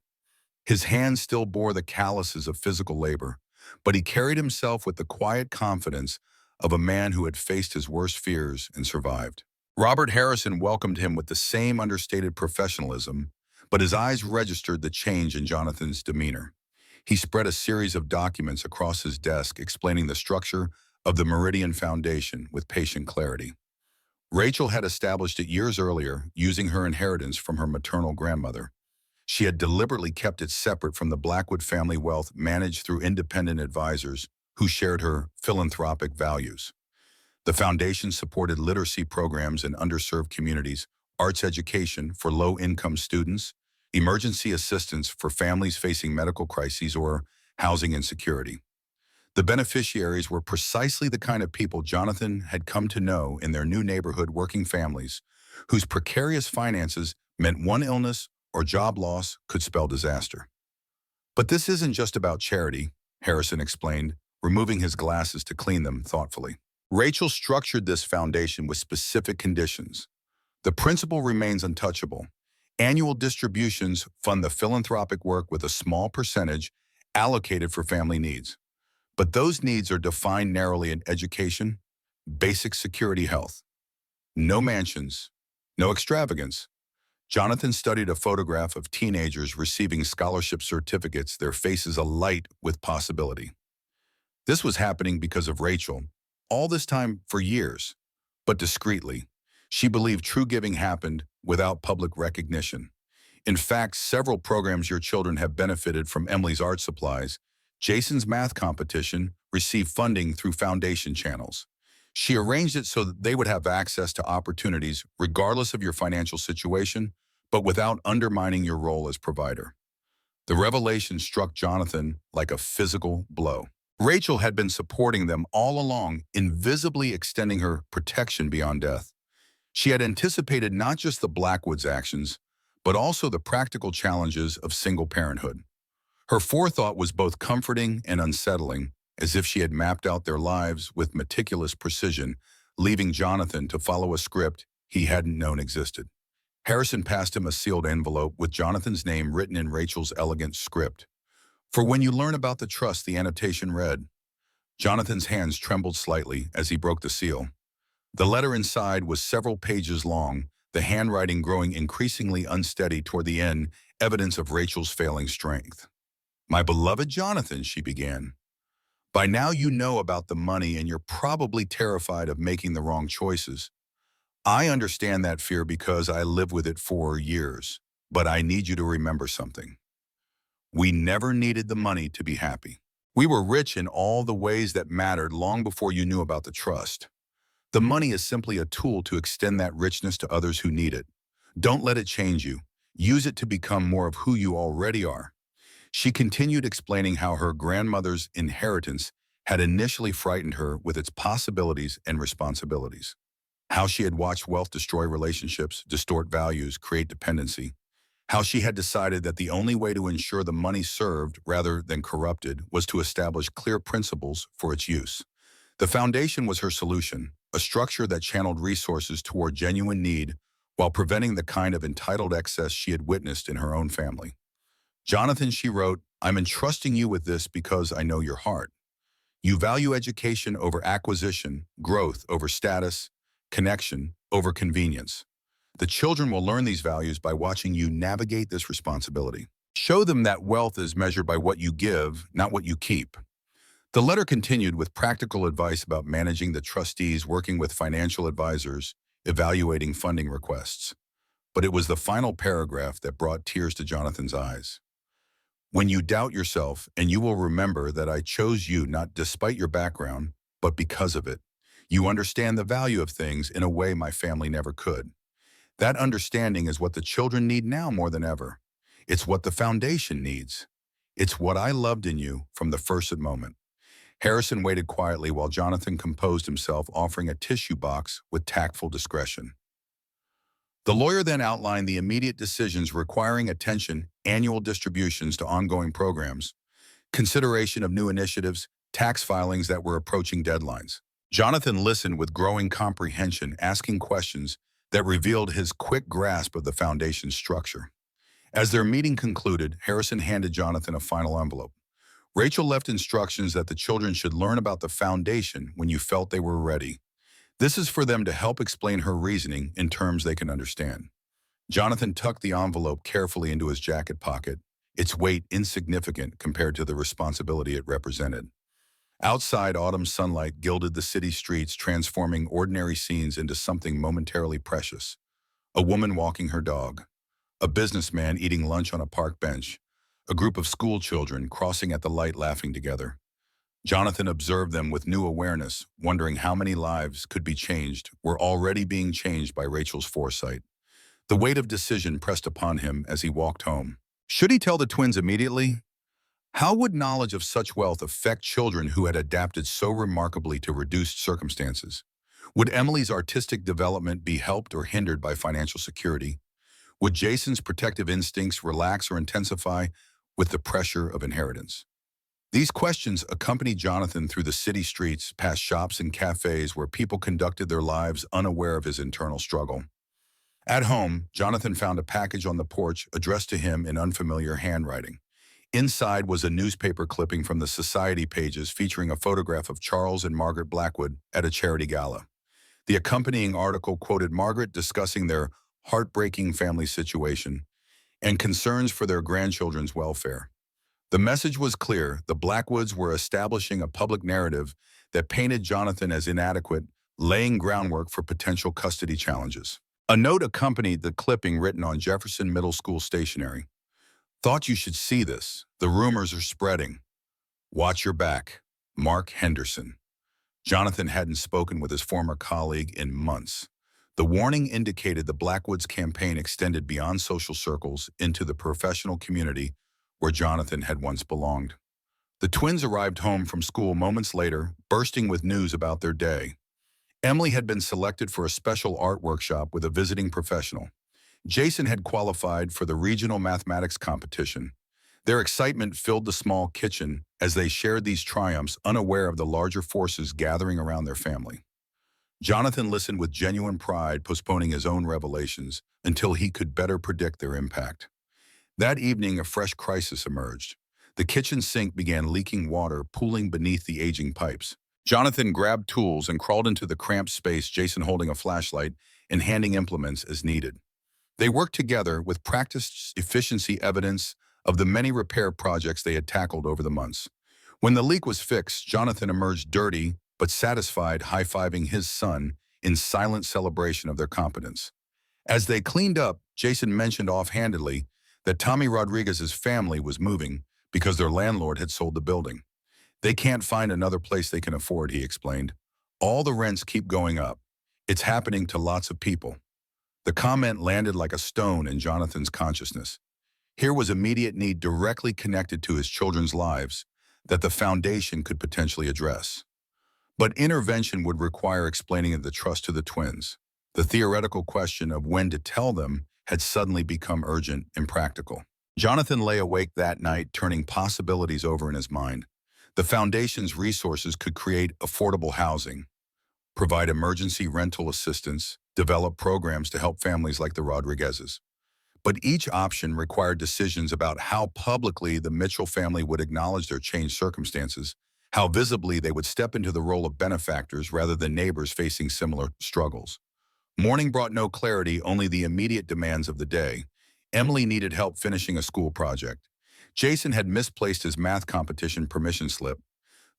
A: His hands still bore the calluses of physical labor, but he carried himself with the quiet confidence of a man who had faced his worst fears and survived. Robert Harrison welcomed him with the same understated professionalism, but his eyes registered the change in Jonathan's demeanor. He spread a series of documents across his desk, explaining the structure of the Meridian Foundation with patient clarity. Rachel had established it years earlier, using her inheritance from her maternal grandmother. She had deliberately kept it separate from the Blackwood family wealth, managed through independent advisors who shared her philanthropic values. The foundation supported literacy programs in underserved communities, arts education for low-income students, emergency assistance for families facing medical crises, or housing insecurity. The beneficiaries were precisely the kind of people Jonathan had come to know in their new neighborhood: working families whose precarious finances meant one illness or job loss could spell disaster. "But this isn't just about charity," Harrison explained, removing his glasses to clean them thoughtfully. "Rachel structured this foundation with specific conditions. The principle remains untouchable. Annual distributions fund the philanthropic work with a small percentage allocated for family needs. But those needs are defined narrowly in education, basic security health. No mansions, no extravagance. Jonathan studied a photograph of teenagers receiving scholarship certificates, their faces alight with possibility. This was happening because of Rachel, all this time for years, but discreetly. She believed true giving happened without public recognition. In fact, several programs your children have benefited from. Emily's art supplies, Jason's math competition received funding through foundation channels. She arranged it so that they would have access to opportunities regardless of your financial situation, but without undermining your role as provider. The revelation struck Jonathan like a physical blow. Rachel had been supporting them all along, invisibly extending her protection beyond death. She had anticipated not just the Blackwoods' actions, but also the practical challenges of single parenthood. Her forethought was both comforting and unsettling, as if she had mapped out their lives with meticulous precision, leaving Jonathan to follow a script he hadn't known existed. Harrison passed him a sealed envelope with Jonathan's name written in Rachel's elegant script. For when you learn about the trust, the annotation read. Jonathan's hands trembled slightly as he broke the seal. The letter inside was several pages long, the handwriting growing increasingly unsteady toward the end, evidence of Rachel's failing strength. My beloved Jonathan, she began. By now you know about the money and you're probably terrified of making the wrong choices. I understand that fear because I lived with it for years, but I need you to remember something. We never needed the money to be happy. We were rich in all the ways that mattered long before you knew about the trust. The money is simply a tool to extend that richness to others who need it. Don't let it change you. Use it to become more of who you already are. She continued explaining how her grandmother's inheritance had initially frightened her with its possibilities and responsibilities. How she had watched wealth destroy relationships, distort values, create dependency. How she had decided that the only way to ensure the money served rather than corrupted was to establish clear principles for its use. The foundation was her solution, a structure that channeled resources toward genuine need while preventing the kind of entitled excess she had witnessed in her own family. Jonathan, she wrote, I'm entrusting you with this because I know your heart. You value education over acquisition, growth over status, connection over convenience. The children will learn these values by watching you navigate this responsibility. Show them that wealth is measured by what you give, not what you keep. The letter continued with practical advice about managing the trustees, working with financial advisors, evaluating funding requests. But it was the final paragraph that brought tears to Jonathan's eyes. When you doubt yourself, and you will remember that I chose you not despite your background, but because of it. You understand the value of things in a way my family never could. That understanding is what the children need now more than ever. It's what the foundation needs. It's what I loved in you from the first moment. Harrison waited quietly while Jonathan composed himself, offering a tissue box with tactful discretion. The lawyer then outlined the immediate decisions requiring attention, annual distributions to ongoing programs, consideration of new initiatives, tax filings that were approaching deadlines. Jonathan listened with growing comprehension, asking questions that revealed his quick grasp of the foundation's structure. As their meeting concluded, Harrison handed Jonathan a final envelope. Rachel left instructions that the children should learn about the foundation when you felt they were ready. This is for them to help explain her reasoning in terms they can understand. Jonathan tucked the envelope carefully into his jacket pocket, its weight insignificant compared to the responsibility it represented. Outside, autumn sunlight gilded the city streets, transforming ordinary scenes into something momentarily precious. A woman walking her dog, a businessman eating lunch on a park bench, a group of school children crossing at the light laughing together. Jonathan observed them with new awareness, wondering how many lives could be changed, were already being changed by Rachel's foresight. The weight of decision pressed upon him as he walked home. Should he tell the twins immediately? How would knowledge of such wealth affect children who had adapted so remarkably to reduced circumstances? Would Emily's artistic development be helped or hindered by financial security? Would Jason's protective instincts relax or intensify with the pressure of inheritance? These questions accompanied Jonathan through the city streets, past shops and cafes where people conducted their lives unaware of his internal struggle. At home, Jonathan found a package on the porch addressed to him in unfamiliar handwriting. Inside was a newspaper clipping from the society pages featuring a photograph of Charles and Margaret Blackwood at a charity gala. The accompanying article quoted Margaret discussing their heartbreaking family situation and concerns for their grandchildren's welfare. The message was clear: the Blackwoods were establishing a public narrative that painted Jonathan as inadequate, laying groundwork for potential custody challenges. A note accompanied the clipping written on Jefferson Middle School stationery. "Thought you should see this. The rumors are spreading. Watch your back. Mark Henderson." Jonathan hadn't spoken with his former colleague in months. The warning indicated the Blackwoods campaign extended beyond social circles into the professional community where Jonathan had once belonged. The twins arrived home from school moments later, bursting with news about their day. Emily had been selected for a special art workshop with a visiting professional. Jason had qualified for the regional mathematics competition. Their excitement filled the small kitchen as they shared these triumphs, unaware of the larger forces gathering around their family. Jonathan listened with genuine pride, postponing his own revelations until he could better predict their impact. That evening, a fresh crisis emerged. The kitchen sink began leaking water, pooling beneath the aging pipes. Jonathan grabbed tools and crawled into the cramped space, Jason holding a flashlight and handing implements as needed. They worked together with practiced efficiency, evidence of the many repair projects they had tackled over the months. When the leak was fixed, Jonathan emerged dirty but satisfied, high-fiving his son in silent celebration of their competence. As they cleaned up, Jason mentioned offhandedly that Tommy Rodriguez's family was moving because their landlord had sold the building. "They can't find another place they can afford," he explained. "All the rents keep going up. It's happening to lots of people." The comment landed like a stone in Jonathan's consciousness. Here was immediate need directly connected to his children's lives that the foundation could potentially address. But intervention would require explaining the trust to the twins. The theoretical question of when to tell them had suddenly become urgent and practical. Jonathan lay awake that night, turning possibilities over in his mind. The foundation's resources could create affordable housing, provide emergency rental assistance, develop programs to help families like the Rodriguezes. But each option required decisions about how publicly the Mitchell family would acknowledge their changed circumstances, how visibly they would step into the role of benefactors rather than neighbors facing similar struggles. Morning brought no clarity, only the immediate demands of the day. Emily needed help finishing a school project. Jason had misplaced his math competition permission slip.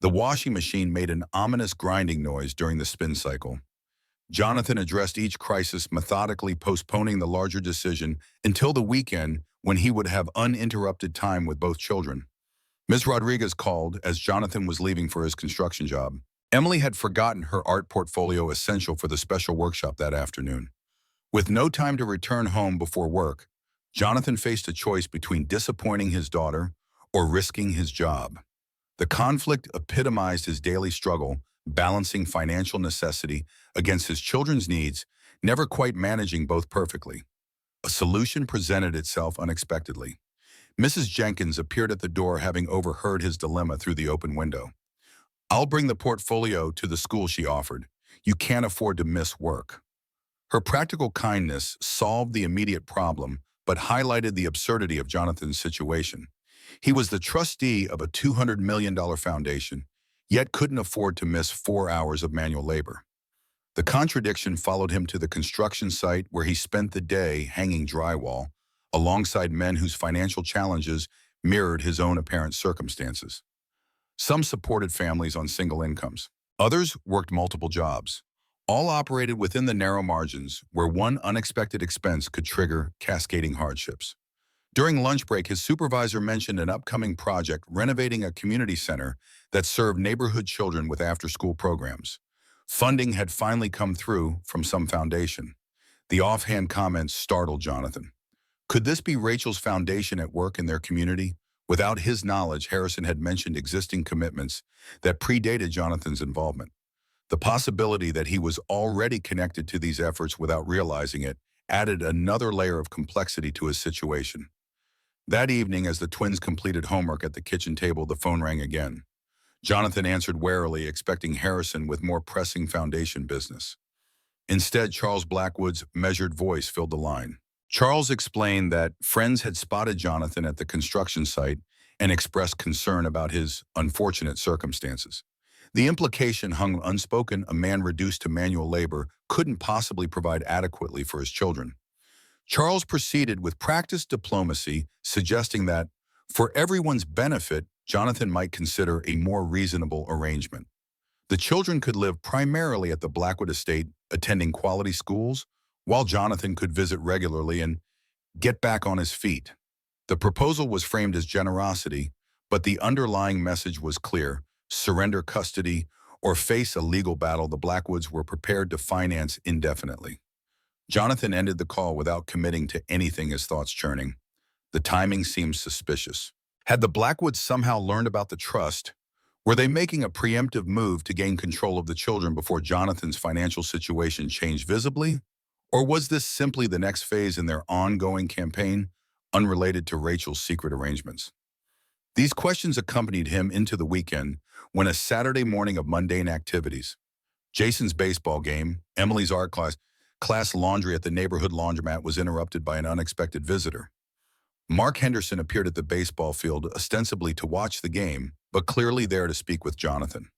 A: The washing machine made an ominous grinding noise during the spin cycle. Jonathan addressed each crisis methodically, postponing the larger decision until the weekend when he would have uninterrupted time with both children. Ms. Rodriguez called as Jonathan was leaving for his construction job. Emily had forgotten her art portfolio essential for the special workshop that afternoon. With no time to return home before work, Jonathan faced a choice between disappointing his daughter or risking his job. The conflict epitomized his daily struggle, balancing financial necessity against his children's needs, never quite managing both perfectly. A solution presented itself unexpectedly. Mrs. Jenkins appeared at the door, having overheard his dilemma through the open window. "I'll bring the portfolio to the school," she offered. "You can't afford to miss work." Her practical kindness solved the immediate problem, but highlighted the absurdity of Jonathan's situation. He was the trustee of a $200 million foundation, yet couldn't afford to miss 4 hours of manual labor. The contradiction followed him to the construction site, where he spent the day hanging drywall, alongside men whose financial challenges mirrored his own apparent circumstances. Some supported families on single incomes. Others worked multiple jobs. All operated within the narrow margins where one unexpected expense could trigger cascading hardships. During lunch break, his supervisor mentioned an upcoming project renovating a community center that served neighborhood children with after-school programs. Funding had finally come through from some foundation. The offhand comments startled Jonathan. Could this be Rachel's foundation at work in their community? Without his knowledge, Harrison had mentioned existing commitments that predated Jonathan's involvement. The possibility that he was already connected to these efforts without realizing it added another layer of complexity to his situation. That evening, as the twins completed homework at the kitchen table, the phone rang again. Jonathan answered warily, expecting Harrison with more pressing foundation business. Instead, Charles Blackwood's measured voice filled the line. Charles explained that friends had spotted Jonathan at the construction site and expressed concern about his unfortunate circumstances. The implication hung unspoken: a man reduced to manual labor couldn't possibly provide adequately for his children. Charles proceeded with practiced diplomacy, suggesting that, for everyone's benefit, Jonathan might consider a more reasonable arrangement. The children could live primarily at the Blackwood estate, attending quality schools, while Jonathan could visit regularly and get back on his feet. The proposal was framed as generosity, but the underlying message was clear: surrender custody or face a legal battle the Blackwoods were prepared to finance indefinitely. Jonathan ended the call without committing to anything, his thoughts churning. The timing seemed suspicious. Had the Blackwoods somehow learned about the trust? Were they making a preemptive move to gain control of the children before Jonathan's financial situation changed visibly? Or was this simply the next phase in their ongoing campaign, unrelated to Rachel's secret arrangements? These questions accompanied him into the weekend, when a Saturday morning of mundane activities, Jason's baseball game, Emily's art class laundry at the neighborhood laundromat, was interrupted by an unexpected visitor. Mark Henderson appeared at the baseball field ostensibly to watch the game, but clearly there to speak with Jonathan.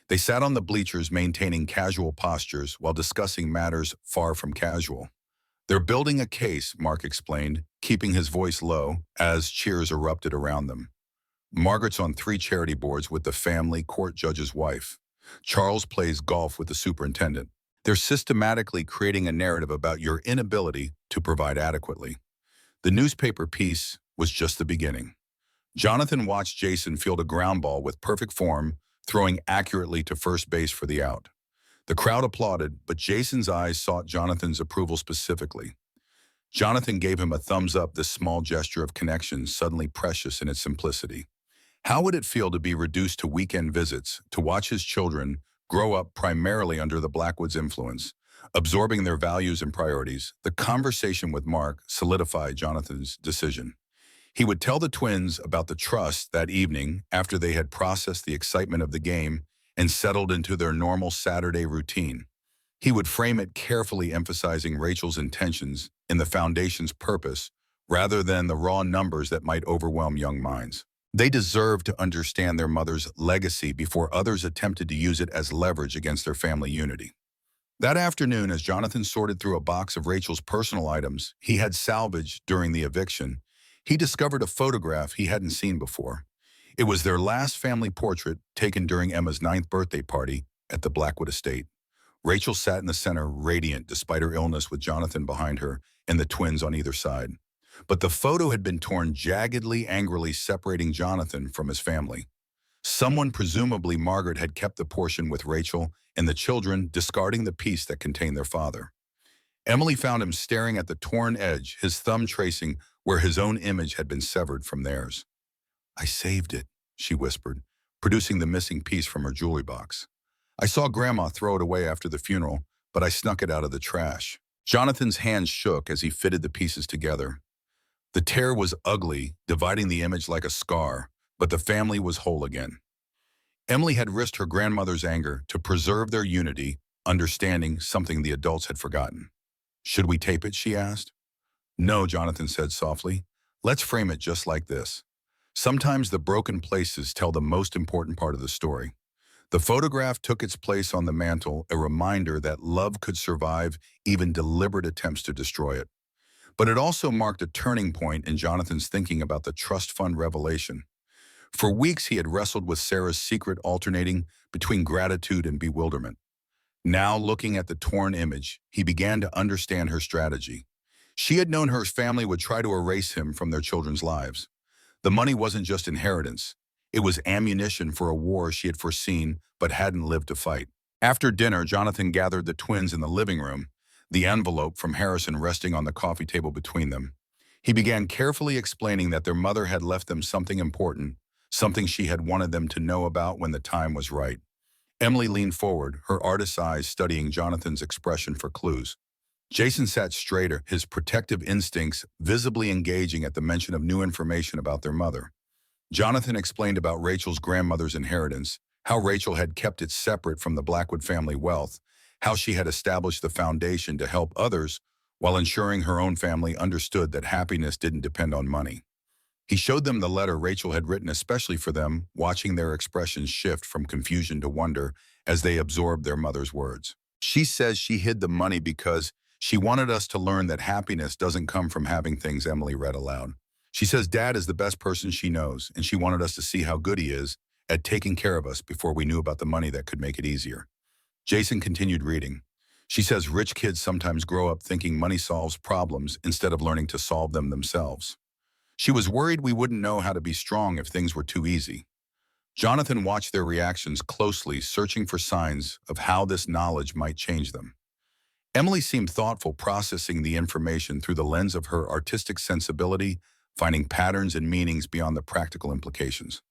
A: They sat on the bleachers, maintaining casual postures while discussing matters far from casual. "They're building a case," Mark explained, keeping his voice low as cheers erupted around them. "Margaret's on 3 charity boards with the family court judge's wife. Charles plays golf with the superintendent. They're systematically creating a narrative about your inability to provide adequately." The newspaper piece was just the beginning. Jonathan watched Jason field a ground ball with perfect form, throwing accurately to first base for the out. The crowd applauded, but Jason's eyes sought Jonathan's approval specifically. Jonathan gave him a thumbs up, this small gesture of connection suddenly precious in its simplicity. How would it feel to be reduced to weekend visits, to watch his children grow up primarily under the Blackwoods' influence, absorbing their values and priorities? The conversation with Mark solidified Jonathan's decision. He would tell the twins about the trust that evening after they had processed the excitement of the game and settled into their normal Saturday routine. He would frame it carefully, emphasizing Rachel's intentions in the foundation's purpose rather than the raw numbers that might overwhelm young minds. They deserved to understand their mother's legacy before others attempted to use it as leverage against their family unity. That afternoon, as Jonathan sorted through a box of Rachel's personal items he had salvaged during the eviction, he discovered a photograph he hadn't seen before. It was their last family portrait, taken during Emma's 9th birthday party at the Blackwood estate. Rachel sat in the center, radiant despite her illness, with Jonathan behind her and the twins on either side. But the photo had been torn jaggedly, angrily separating Jonathan from his family. Someone, presumably Margaret, had kept the portion with Rachel and the children, discarding the piece that contained their father. Emily found him staring at the torn edge, his thumb tracing where his own image had been severed from theirs. "I saved it," she whispered, producing the missing piece from her jewelry box. "I saw Grandma throw it away after the funeral, but I snuck it out of the trash." Jonathan's hands shook as he fitted the pieces together. The tear was ugly, dividing the image like a scar, but the family was whole again. Emily had risked her grandmother's anger to preserve their unity, understanding something the adults had forgotten. "Should we tape it?" she asked. "No," Jonathan said softly. "Let's frame it just like this. Sometimes the broken places tell the most important part of the story." The photograph took its place on the mantel, a reminder that love could survive even deliberate attempts to destroy it. But it also marked a turning point in Jonathan's thinking about the trust fund revelation. For weeks he had wrestled with Sarah's secret, alternating between gratitude and bewilderment. Now, looking at the torn image, he began to understand her strategy. She had known her family would try to erase him from their children's lives. The money wasn't just inheritance. It was ammunition for a war she had foreseen but hadn't lived to fight. After dinner, Jonathan gathered the twins in the living room, the envelope from Harrison resting on the coffee table between them. He began carefully explaining that their mother had left them something important, something she had wanted them to know about when the time was right. Emily leaned forward, her artist's eyes studying Jonathan's expression for clues. Jason sat straighter, his protective instincts visibly engaging at the mention of new information about their mother. Jonathan explained about Rachel's grandmother's inheritance, how Rachel had kept it separate from the Blackwood family wealth, how she had established the foundation to help others while ensuring her own family understood that happiness didn't depend on money. He showed them the letter Rachel had written especially for them, watching their expressions shift from confusion to wonder as they absorbed their mother's words. She says she hid the money because she wanted us to learn that happiness doesn't come from having things, Emily read aloud. She says Dad is the best person she knows, and she wanted us to see how good he is at taking care of us before we knew about the money that could make it easier. Jason continued reading. She says rich kids sometimes grow up thinking money solves problems instead of learning to solve them themselves. She was worried we wouldn't know how to be strong if things were too easy. Jonathan watched their reactions closely, searching for signs of how this knowledge might change them. Emily seemed thoughtful, processing the information through the lens of her artistic sensibility, finding patterns and meanings beyond the practical implications.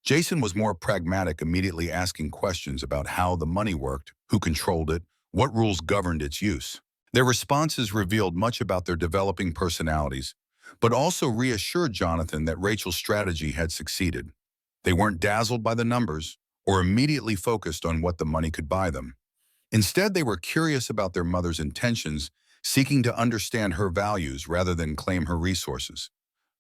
A: Jason was more pragmatic, immediately asking questions about how the money worked, who controlled it, what rules governed its use. Their responses revealed much about their developing personalities, but also reassured Jonathan that Rachel's strategy had succeeded. They weren't dazzled by the numbers or immediately focused on what the money could buy them. Instead, they were curious about their mother's intentions, seeking to understand her values rather than claim her resources.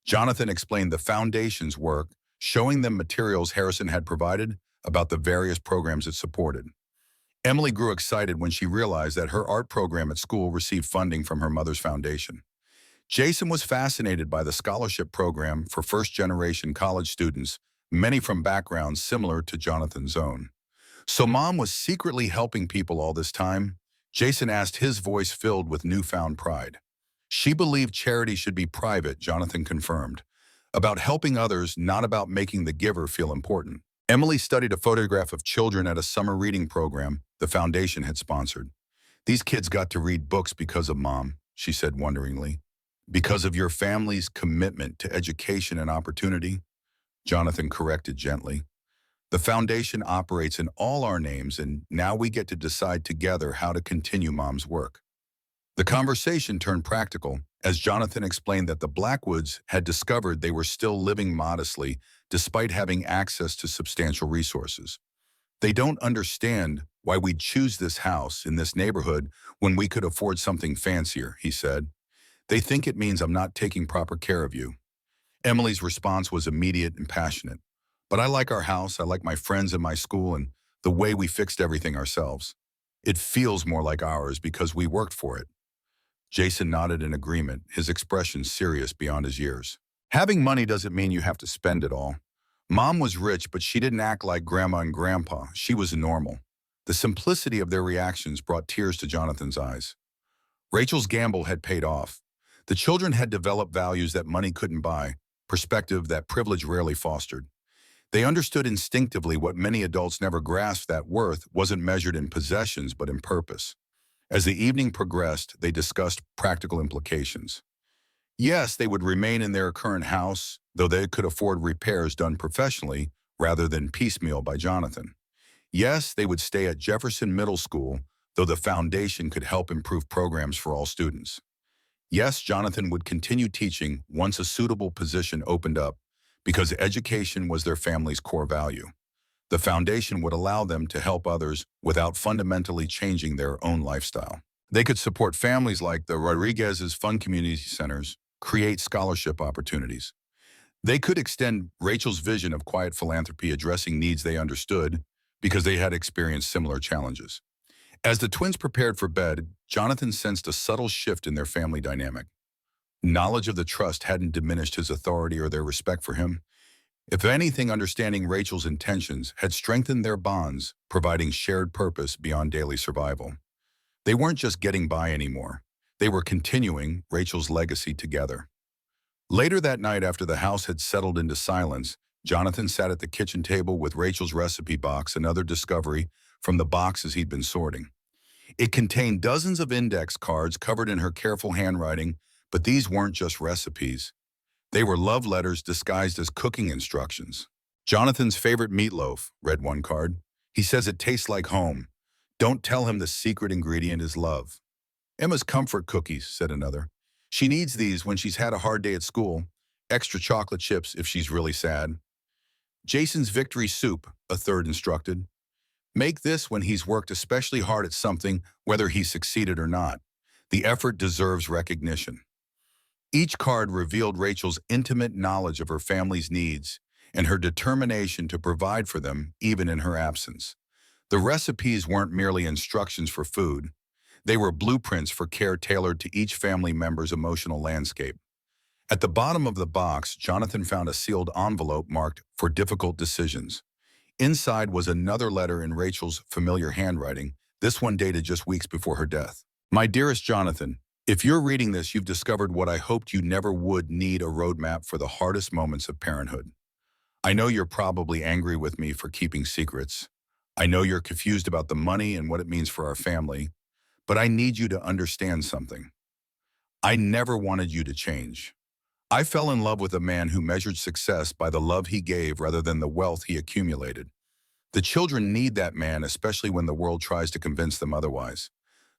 A: Jonathan explained the foundation's work, showing them materials Harrison had provided about the various programs it supported. Emily grew excited when she realized that her art program at school received funding from her mother's foundation. Jason was fascinated by the scholarship program for first-generation college students, many from backgrounds similar to Jonathan's own. So Mom was secretly helping people all this time? Jason asked, his voice filled with newfound pride. She believed charity should be private, Jonathan confirmed. About helping others, not about making the giver feel important. Emily studied a photograph of children at a summer reading program the foundation had sponsored. These kids got to read books because of Mom, she said wonderingly. Because of your family's commitment to education and opportunity? Jonathan corrected gently. The foundation operates in all our names, and now we get to decide together how to continue Mom's work. The conversation turned practical as Jonathan explained that the Blackwoods had discovered they were still living modestly despite having access to substantial resources. They don't understand why we'd choose this house in this neighborhood when we could afford something fancier, he said. They think it means I'm not taking proper care of you. Emily's response was immediate and passionate. But I like our house, I like my friends and my school, and the way we fixed everything ourselves. It feels more like ours because we worked for it. Jason nodded in agreement, his expression serious beyond his years. Having money doesn't mean you have to spend it all. Mom was rich, but she didn't act like Grandma and Grandpa. She was normal. The simplicity of their reactions brought tears to Jonathan's eyes. Rachel's gamble had paid off. The children had developed values that money couldn't buy, perspective that privilege rarely fostered. They understood instinctively what many adults never grasped, that worth wasn't measured in possessions but in purpose. As the evening progressed, they discussed practical implications. Yes, they would remain in their current house, though they could afford repairs done professionally rather than piecemeal by Jonathan. Yes, they would stay at Jefferson Middle School, though the foundation could help improve programs for all students. Yes, Jonathan would continue teaching once a suitable position opened up, because education was their family's core value. The foundation would allow them to help others without fundamentally changing their own lifestyle. They could support families like the Rodriguez's Fund Community Centers, create scholarship opportunities. They could extend Rachel's vision of quiet philanthropy, addressing needs they understood because they had experienced similar challenges. As the twins prepared for bed, Jonathan sensed a subtle shift in their family dynamic. Knowledge of the trust hadn't diminished his authority or their respect for him. If anything, understanding Rachel's intentions had strengthened their bonds, providing shared purpose beyond daily survival. They weren't just getting by anymore. They were continuing Rachel's legacy together. Later that night, after the house had settled into silence, Jonathan sat at the kitchen table with Rachel's recipe box, another discovery from the boxes he'd been sorting. It contained dozens of index cards covered in her careful handwriting, but these weren't just recipes. They were love letters disguised as cooking instructions. Jonathan's favorite meatloaf, read one card. He says it tastes like home. Don't tell him the secret ingredient is love. Emma's comfort cookies, said another. She needs these when she's had a hard day at school. Extra chocolate chips if she's really sad. Jason's victory soup, a third instructed. Make this when he's worked especially hard at something, whether he's succeeded or not. The effort deserves recognition. Each card revealed Rachel's intimate knowledge of her family's needs and her determination to provide for them even in her absence. The recipes weren't merely instructions for food. They were blueprints for care tailored to each family member's emotional landscape. At the bottom of the box, Jonathan found a sealed envelope marked "For Difficult Decisions." Inside was another letter in Rachel's familiar handwriting, this one dated just weeks before her death. My dearest Jonathan, if you're reading this, you've discovered what I hoped you never would: need a roadmap for the hardest moments of parenthood. I know you're probably angry with me for keeping secrets. I know you're confused about the money and what it means for our family, but I need you to understand something. I never wanted you to change. I fell in love with a man who measured success by the love he gave rather than the wealth he accumulated. The children need that man, especially when the world tries to convince them otherwise.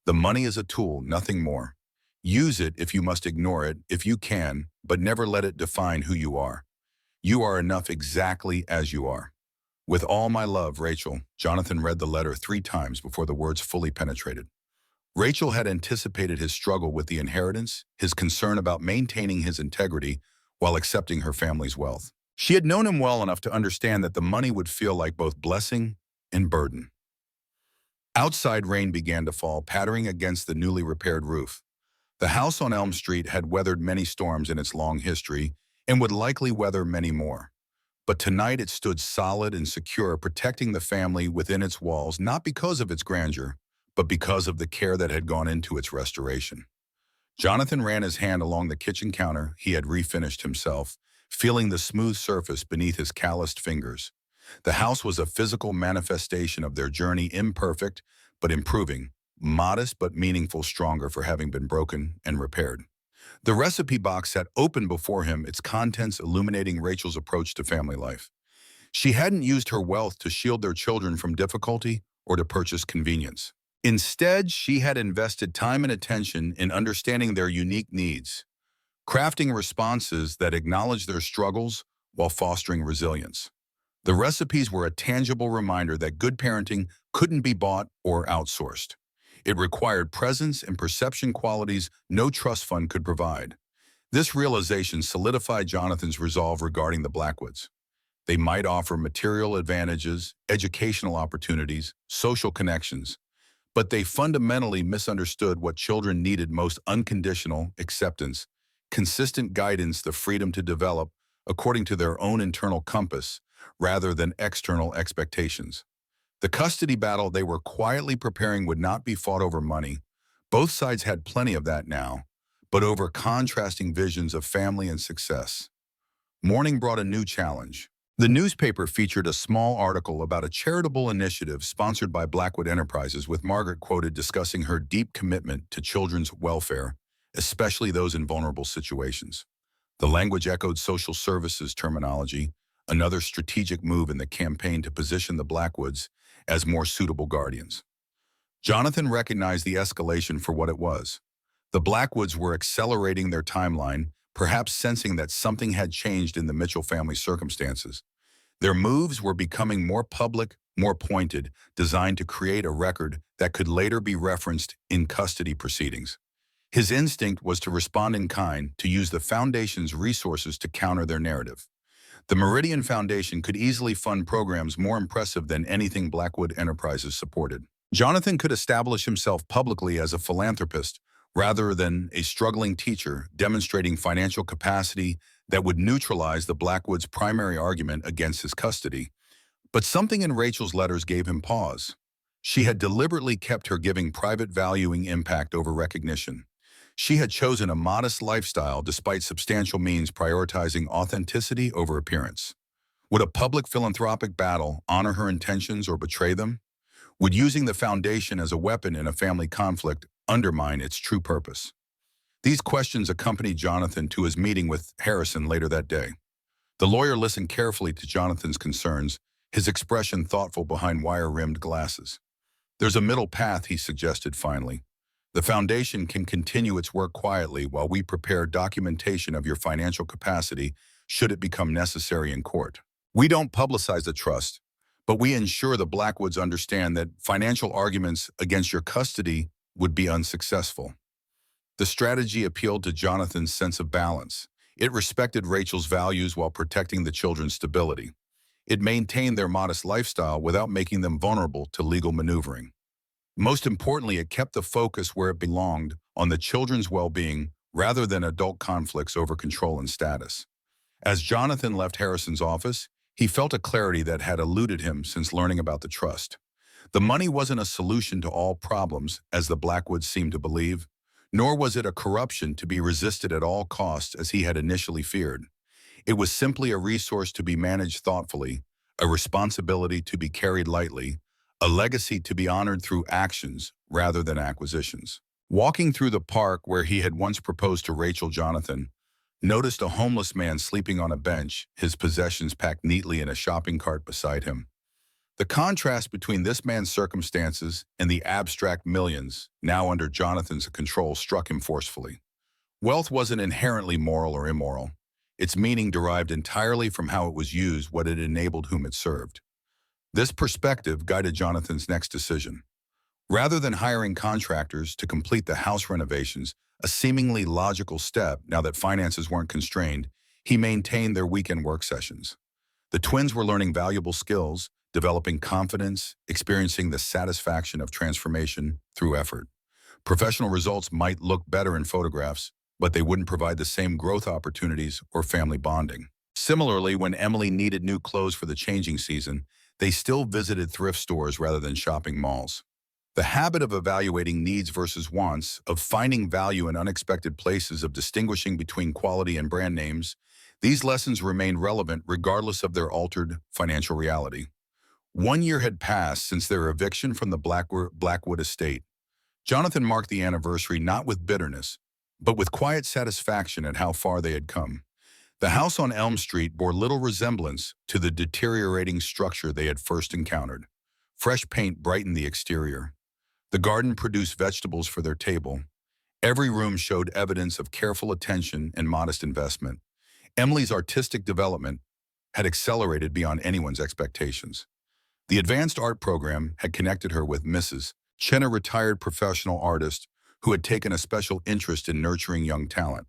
A: The money is a tool, nothing more. Use it if you must, ignore it if you can, but never let it define who you are. You are enough exactly as you are. With all my love, Rachel. Jonathan read the letter 3 times before the words fully penetrated. Rachel had anticipated his struggle with the inheritance, his concern about maintaining his integrity while accepting her family's wealth. She had known him well enough to understand that the money would feel like both blessing and burden. Outside, rain began to fall, pattering against the newly repaired roof. The house on Elm Street had weathered many storms in its long history and would likely weather many more. But tonight it stood solid and secure, protecting the family within its walls, not because of its grandeur, but because of the care that had gone into its restoration. Jonathan ran his hand along the kitchen counter he had refinished himself, feeling the smooth surface beneath his calloused fingers. The house was a physical manifestation of their journey, imperfect but improving, modest but meaningful, stronger for having been broken and repaired. The recipe box sat open before him, its contents illuminating Rachel's approach to family life. She hadn't used her wealth to shield their children from difficulty or to purchase convenience. Instead, she had invested time and attention in understanding their unique needs, crafting responses that acknowledged their struggles while fostering resilience. The recipes were a tangible reminder that good parenting couldn't be bought or outsourced. It required presence and perception, qualities no trust fund could provide. This realization solidified Jonathan's resolve regarding the Blackwoods. They might offer material advantages, educational opportunities, social connections, but they fundamentally misunderstood what children needed most: unconditional acceptance, consistent guidance, the freedom to develop according to their own internal compass rather than external expectations. The custody battle they were quietly preparing would not be fought over money. Both sides had plenty of that now, but over contrasting visions of family and success. Morning brought a new challenge. The newspaper featured a small article about a charitable initiative sponsored by Blackwood Enterprises, with Margaret quoted discussing her deep commitment to children's welfare, especially those in vulnerable situations. The language echoed social services terminology, another strategic move in the campaign to position the Blackwoods as more suitable guardians. Jonathan recognized the escalation for what it was. The Blackwoods were accelerating their timeline, perhaps sensing that something had changed in the Mitchell family's circumstances. Their moves were becoming more public, more pointed, designed to create a record that could later be referenced in custody proceedings. His instinct was to respond in kind, to use the Foundation's resources to counter their narrative. The Meridian Foundation could easily fund programs more impressive than anything Blackwood Enterprises supported. Jonathan could establish himself publicly as a philanthropist rather than a struggling teacher, demonstrating financial capacity that would neutralize the Blackwoods' primary argument against his custody. But something in Rachel's letters gave him pause. She had deliberately kept her giving private, valuing impact over recognition. She had chosen a modest lifestyle despite substantial means, prioritizing authenticity over appearance. Would a public philanthropic battle honor her intentions or betray them? Would using the foundation as a weapon in a family conflict undermine its true purpose? These questions accompanied Jonathan to his meeting with Harrison later that day. The lawyer listened carefully to Jonathan's concerns, his expression thoughtful behind wire-rimmed glasses. There's a middle path, he suggested finally. The foundation can continue its work quietly while we prepare documentation of your financial capacity should it become necessary in court. We don't publicize the trust, but we ensure the Blackwoods understand that financial arguments against your custody would be unsuccessful. The strategy appealed to Jonathan's sense of balance. It respected Rachel's values while protecting the children's stability. It maintained their modest lifestyle without making them vulnerable to legal maneuvering. Most importantly, it kept the focus where it belonged, on the children's well-being rather than adult conflicts over control and status. As Jonathan left Harrison's office, he felt a clarity that had eluded him since learning about the trust. The money wasn't a solution to all problems, as the Blackwoods seemed to believe, nor was it a corruption to be resisted at all costs as he had initially feared. It was simply a resource to be managed thoughtfully, a responsibility to be carried lightly, a legacy to be honored through actions rather than acquisitions. Walking through the park where he had once proposed to Rachel, Jonathan noticed a homeless man sleeping on a bench, his possessions packed neatly in a shopping cart beside him. The contrast between this man's circumstances and the abstract millions now under Jonathan's control struck him forcefully. Wealth wasn't inherently moral or immoral. Its meaning derived entirely from how it was used, what it enabled, whom it served. This perspective guided Jonathan's next decision. Rather than hiring contractors to complete the house renovations, a seemingly logical step now that finances weren't constrained, he maintained their weekend work sessions. The twins were learning valuable skills, developing confidence, experiencing the satisfaction of transformation through effort. Professional results might look better in photographs, but they wouldn't provide the same growth opportunities or family bonding. Similarly, when Emily needed new clothes for the changing season, they still visited thrift stores rather than shopping malls. The habit of evaluating needs versus wants, of finding value in unexpected places, of distinguishing between quality and brand names, these lessons remained relevant regardless of their altered financial reality. 1 year had passed since their eviction from the Blackwood estate. Jonathan marked the anniversary not with bitterness, but with quiet satisfaction at how far they had come. The house on Elm Street bore little resemblance to the deteriorating structure they had first encountered. Fresh paint brightened the exterior. The garden produced vegetables for their table. Every room showed evidence of careful attention and modest investment. Emily's artistic development had accelerated beyond anyone's expectations. The advanced art program had connected her with Mrs. Chen, a retired professional artist who had taken a special interest in nurturing young talent.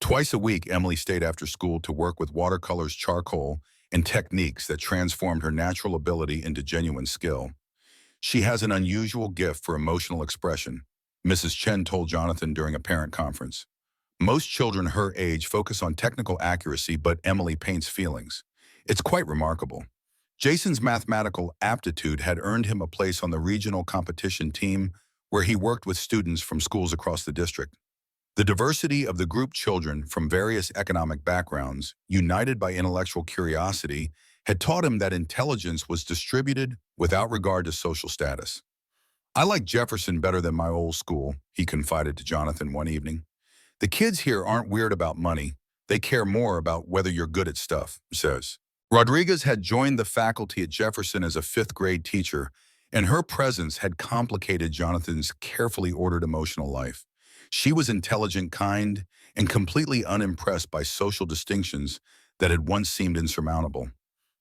A: Twice a week, Emily stayed after school to work with watercolors, charcoal, and techniques that transformed her natural ability into genuine skill. She has an unusual gift for emotional expression, Mrs. Chen told Jonathan during a parent conference. Most children her age focus on technical accuracy, but Emily paints feelings. It's quite remarkable. Jason's mathematical aptitude had earned him a place on the regional competition team where he worked with students from schools across the district. The diversity of the group, children from various economic backgrounds, united by intellectual curiosity, had taught him that intelligence was distributed without regard to social status. "I like Jefferson better than my old school," he confided to Jonathan one evening. "The kids here aren't weird about money. They care more about whether you're good at stuff," he says. Rodriguez had joined the faculty at Jefferson as a fifth-grade teacher, and her presence had complicated Jonathan's carefully ordered emotional life. She was intelligent, kind, and completely unimpressed by social distinctions that had once seemed insurmountable.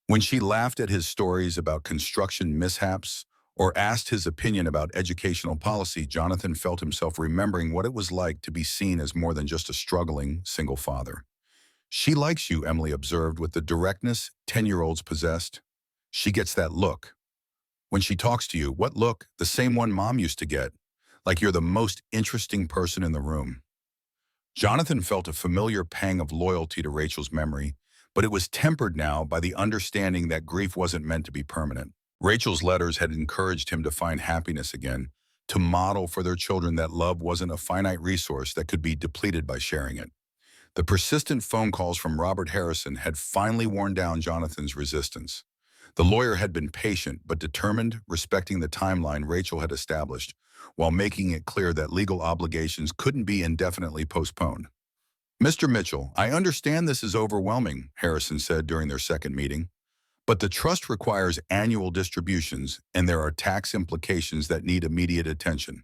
A: When she laughed at his stories about construction mishaps or asked his opinion about educational policy, Jonathan felt himself remembering what it was like to be seen as more than just a struggling single father. "She likes you," Emily observed with the directness 10-year-olds possessed. "She gets that look. When she talks to you, what look? The same one Mom used to get. Like you're the most interesting person in the room." Jonathan felt a familiar pang of loyalty to Rachel's memory, but it was tempered now by the understanding that grief wasn't meant to be permanent. Rachel's letters had encouraged him to find happiness again, to model for their children that love wasn't a finite resource that could be depleted by sharing it. The persistent phone calls from Robert Harrison had finally worn down Jonathan's resistance. The lawyer had been patient but determined, respecting the timeline Rachel had established, while making it clear that legal obligations couldn't be indefinitely postponed. "Mr. Mitchell, I understand this is overwhelming," Harrison said during their second meeting, "but the trust requires annual distributions, and there are tax implications that need immediate attention.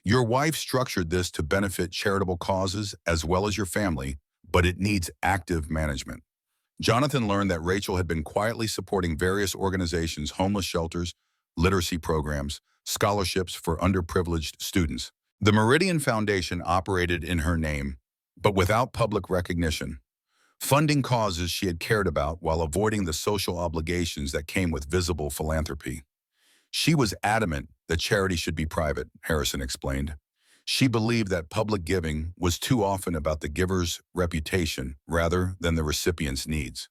A: Your wife structured this to benefit charitable causes as well as your family, but it needs active management." Jonathan learned that Rachel had been quietly supporting various organizations, homeless shelters, literacy programs, scholarships for underprivileged students. The Meridian Foundation operated in her name, but without public recognition, funding causes she had cared about while avoiding the social obligations that came with visible philanthropy. She was adamant that charity should be private, Harrison explained. She believed that public giving was too often about the giver's reputation rather than the recipient's needs.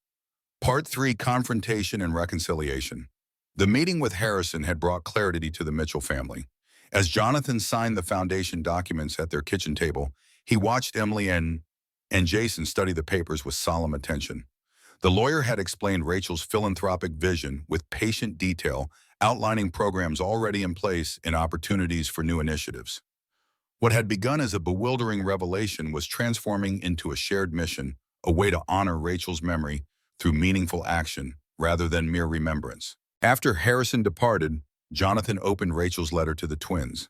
A: Part 3: Confrontation and Reconciliation. The meeting with Harrison had brought clarity to the Mitchell family. As Jonathan signed the foundation documents at their kitchen table, he watched Emily and Jason study the papers with solemn attention. The lawyer had explained Rachel's philanthropic vision with patient detail, outlining programs already in place and opportunities for new initiatives. What had begun as a bewildering revelation was transforming into a shared mission, a way to honor Rachel's memory through meaningful action rather than mere remembrance. After Harrison departed, Jonathan opened Rachel's letter to the twins.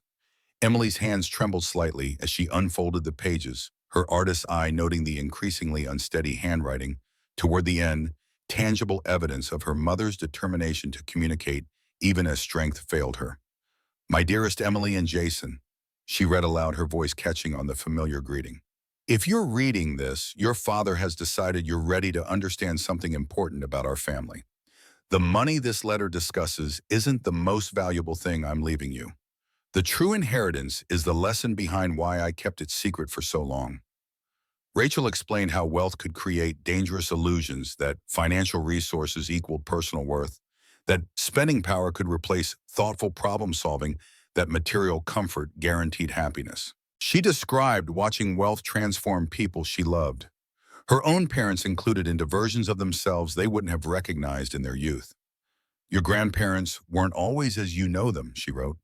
A: Emily's hands trembled slightly as she unfolded the pages, her artist's eye noting the increasingly unsteady handwriting. Toward the end, tangible evidence of her mother's determination to communicate even as strength failed her. "My dearest Emily and Jason," she read aloud, her voice catching on the familiar greeting. "If you're reading this, your father has decided you're ready to understand something important about our family. The money this letter discusses isn't the most valuable thing I'm leaving you. The true inheritance is the lesson behind why I kept it secret for so long." Rachel explained how wealth could create dangerous illusions, that financial resources equaled personal worth, that spending power could replace thoughtful problem solving, that material comfort guaranteed happiness. She described watching wealth transform people she loved, her own parents included, into versions of themselves they wouldn't have recognized in their youth. "Your grandparents weren't always as you know them," she wrote.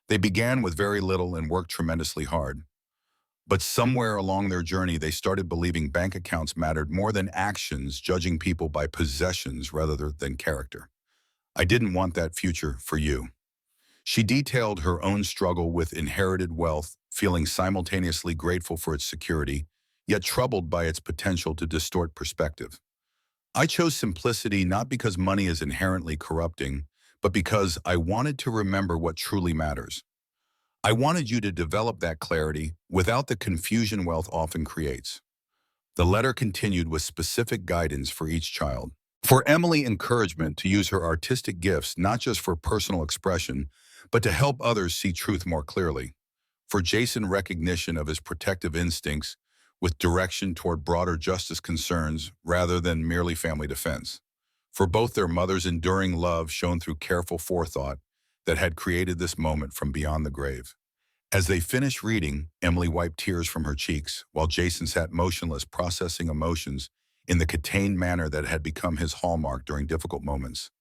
A: "They began with very little and worked tremendously hard. But somewhere along their journey, they started believing bank accounts mattered more than actions, judging people by possessions rather than character. I didn't want that future for you." She detailed her own struggle with inherited wealth, feeling simultaneously grateful for its security, yet troubled by its potential to distort perspective. "I chose simplicity not because money is inherently corrupting, but because I wanted to remember what truly matters. I wanted you to develop that clarity without the confusion wealth often creates." The letter continued with specific guidance for each child. For Emily, encouragement to use her artistic gifts not just for personal expression, but to help others see truth more clearly. For Jason, recognition of his protective instincts with direction toward broader justice concerns rather than merely family defense. For both, their mother's enduring love shown through careful forethought that had created this moment from beyond the grave. As they finished reading, Emily wiped tears from her cheeks, while Jason sat motionless, processing emotions in the contained manner that had become his hallmark during difficult moments.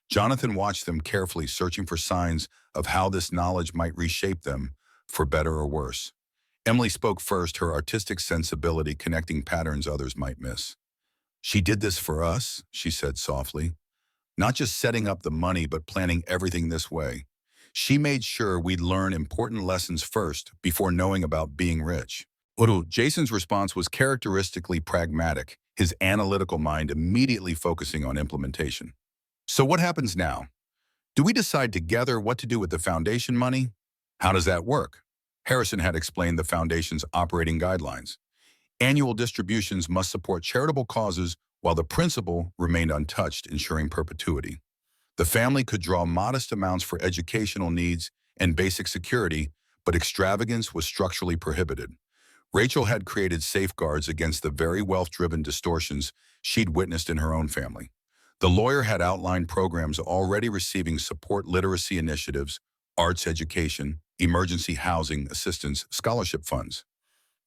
A: Jonathan watched them carefully, searching for signs of how this knowledge might reshape them, for better or worse. Emily spoke first, her artistic sensibility connecting patterns others might miss. "She did this for us," she said softly. "Not just setting up the money, but planning everything this way. She made sure we'd learn important lessons first before knowing about being rich." Jason's response was characteristically pragmatic, his analytical mind immediately focusing on implementation. "So what happens now? Do we decide together what to do with the foundation money? How does that work?" Harrison had explained the foundation's operating guidelines. Annual distributions must support charitable causes while the principal remained untouched, ensuring perpetuity. The family could draw modest amounts for educational needs and basic security, but extravagance was structurally prohibited. Rachel had created safeguards against the very wealth-driven distortions she'd witnessed in her own family. The lawyer had outlined programs already receiving support: literacy initiatives, arts education, emergency housing assistance, scholarship funds.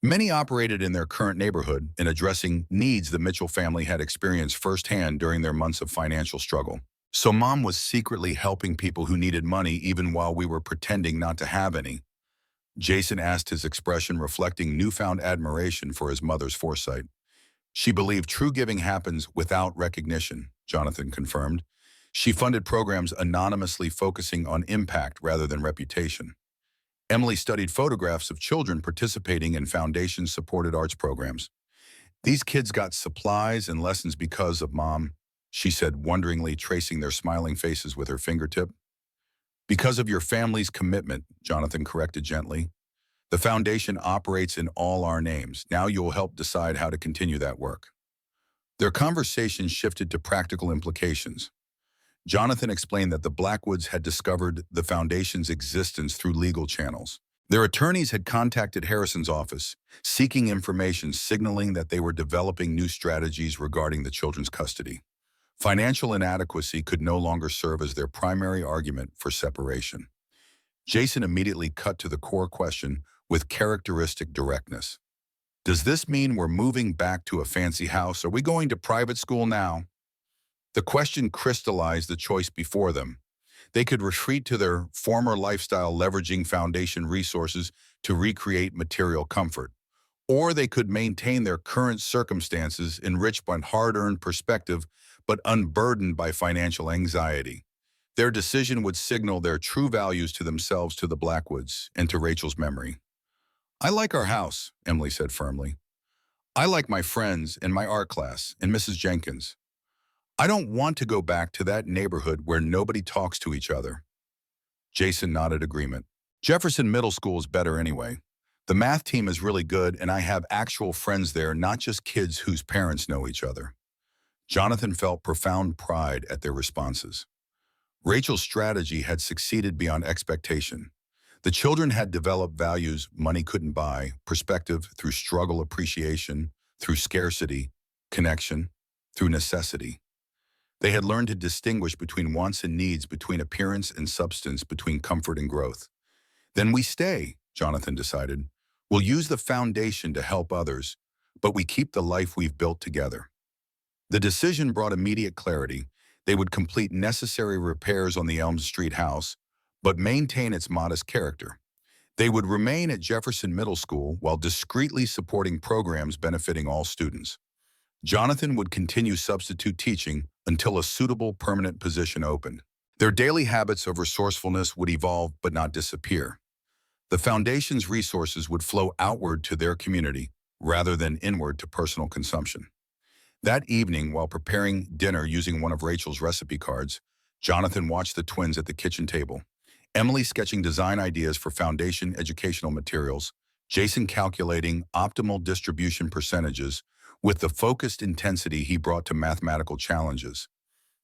A: Many operated in their current neighborhood in addressing needs the Mitchell family had experienced firsthand during their months of financial struggle. "So Mom was secretly helping people who needed money even while we were pretending not to have any?" Jason asked, his expression reflecting newfound admiration for his mother's foresight. "She believed true giving happens without recognition," Jonathan confirmed. "She funded programs anonymously, focusing on impact rather than reputation." Emily studied photographs of children participating in foundation-supported arts programs. "These kids got supplies and lessons because of Mom," she said wonderingly, tracing their smiling faces with her fingertip. "Because of your family's commitment," Jonathan corrected gently. The foundation operates in all our names. Now you'll help decide how to continue that work. Their conversation shifted to practical implications. Jonathan explained that the Blackwoods had discovered the foundation's existence through legal channels. Their attorneys had contacted Harrison's office, seeking information signaling that they were developing new strategies regarding the children's custody. Financial inadequacy could no longer serve as their primary argument for separation. Jason immediately cut to the core question with characteristic directness. Does this mean we're moving back to a fancy house? Are we going to private school now? The question crystallized the choice before them. They could retreat to their former lifestyle, leveraging foundation resources to recreate material comfort, or they could maintain their current circumstances, enriched by hard-earned perspective, but unburdened by financial anxiety. Their decision would signal their true values to themselves, to the Blackwoods, and to Rachel's memory. "I like our house," Emily said firmly. "I like my friends and my art class and Mrs. Jenkins. I don't want to go back to that neighborhood where nobody talks to each other." Jason nodded agreement. "Jefferson Middle School is better anyway. The math team is really good, and I have actual friends there, not just kids whose parents know each other." Jonathan felt profound pride at their responses. Rachel's strategy had succeeded beyond expectation. The children had developed values money couldn't buy, perspective through struggle, appreciation through scarcity, connection through necessity. They had learned to distinguish between wants and needs, between appearance and substance, between comfort and growth. "Then we stay," Jonathan decided. "We'll use the foundation to help others, but we keep the life we've built together." The decision brought immediate clarity. They would complete necessary repairs on the Elm Street house, but maintain its modest character. They would remain at Jefferson Middle School while discreetly supporting programs benefiting all students. Jonathan would continue substitute teaching until a suitable permanent position opened. Their daily habits of resourcefulness would evolve but not disappear. The foundation's resources would flow outward to their community rather than inward to personal consumption. That evening, while preparing dinner using one of Rachel's recipe cards, Jonathan watched the twins at the kitchen table. Emily sketching design ideas for foundation educational materials, Jason calculating optimal distribution percentages with the focused intensity he brought to mathematical challenges.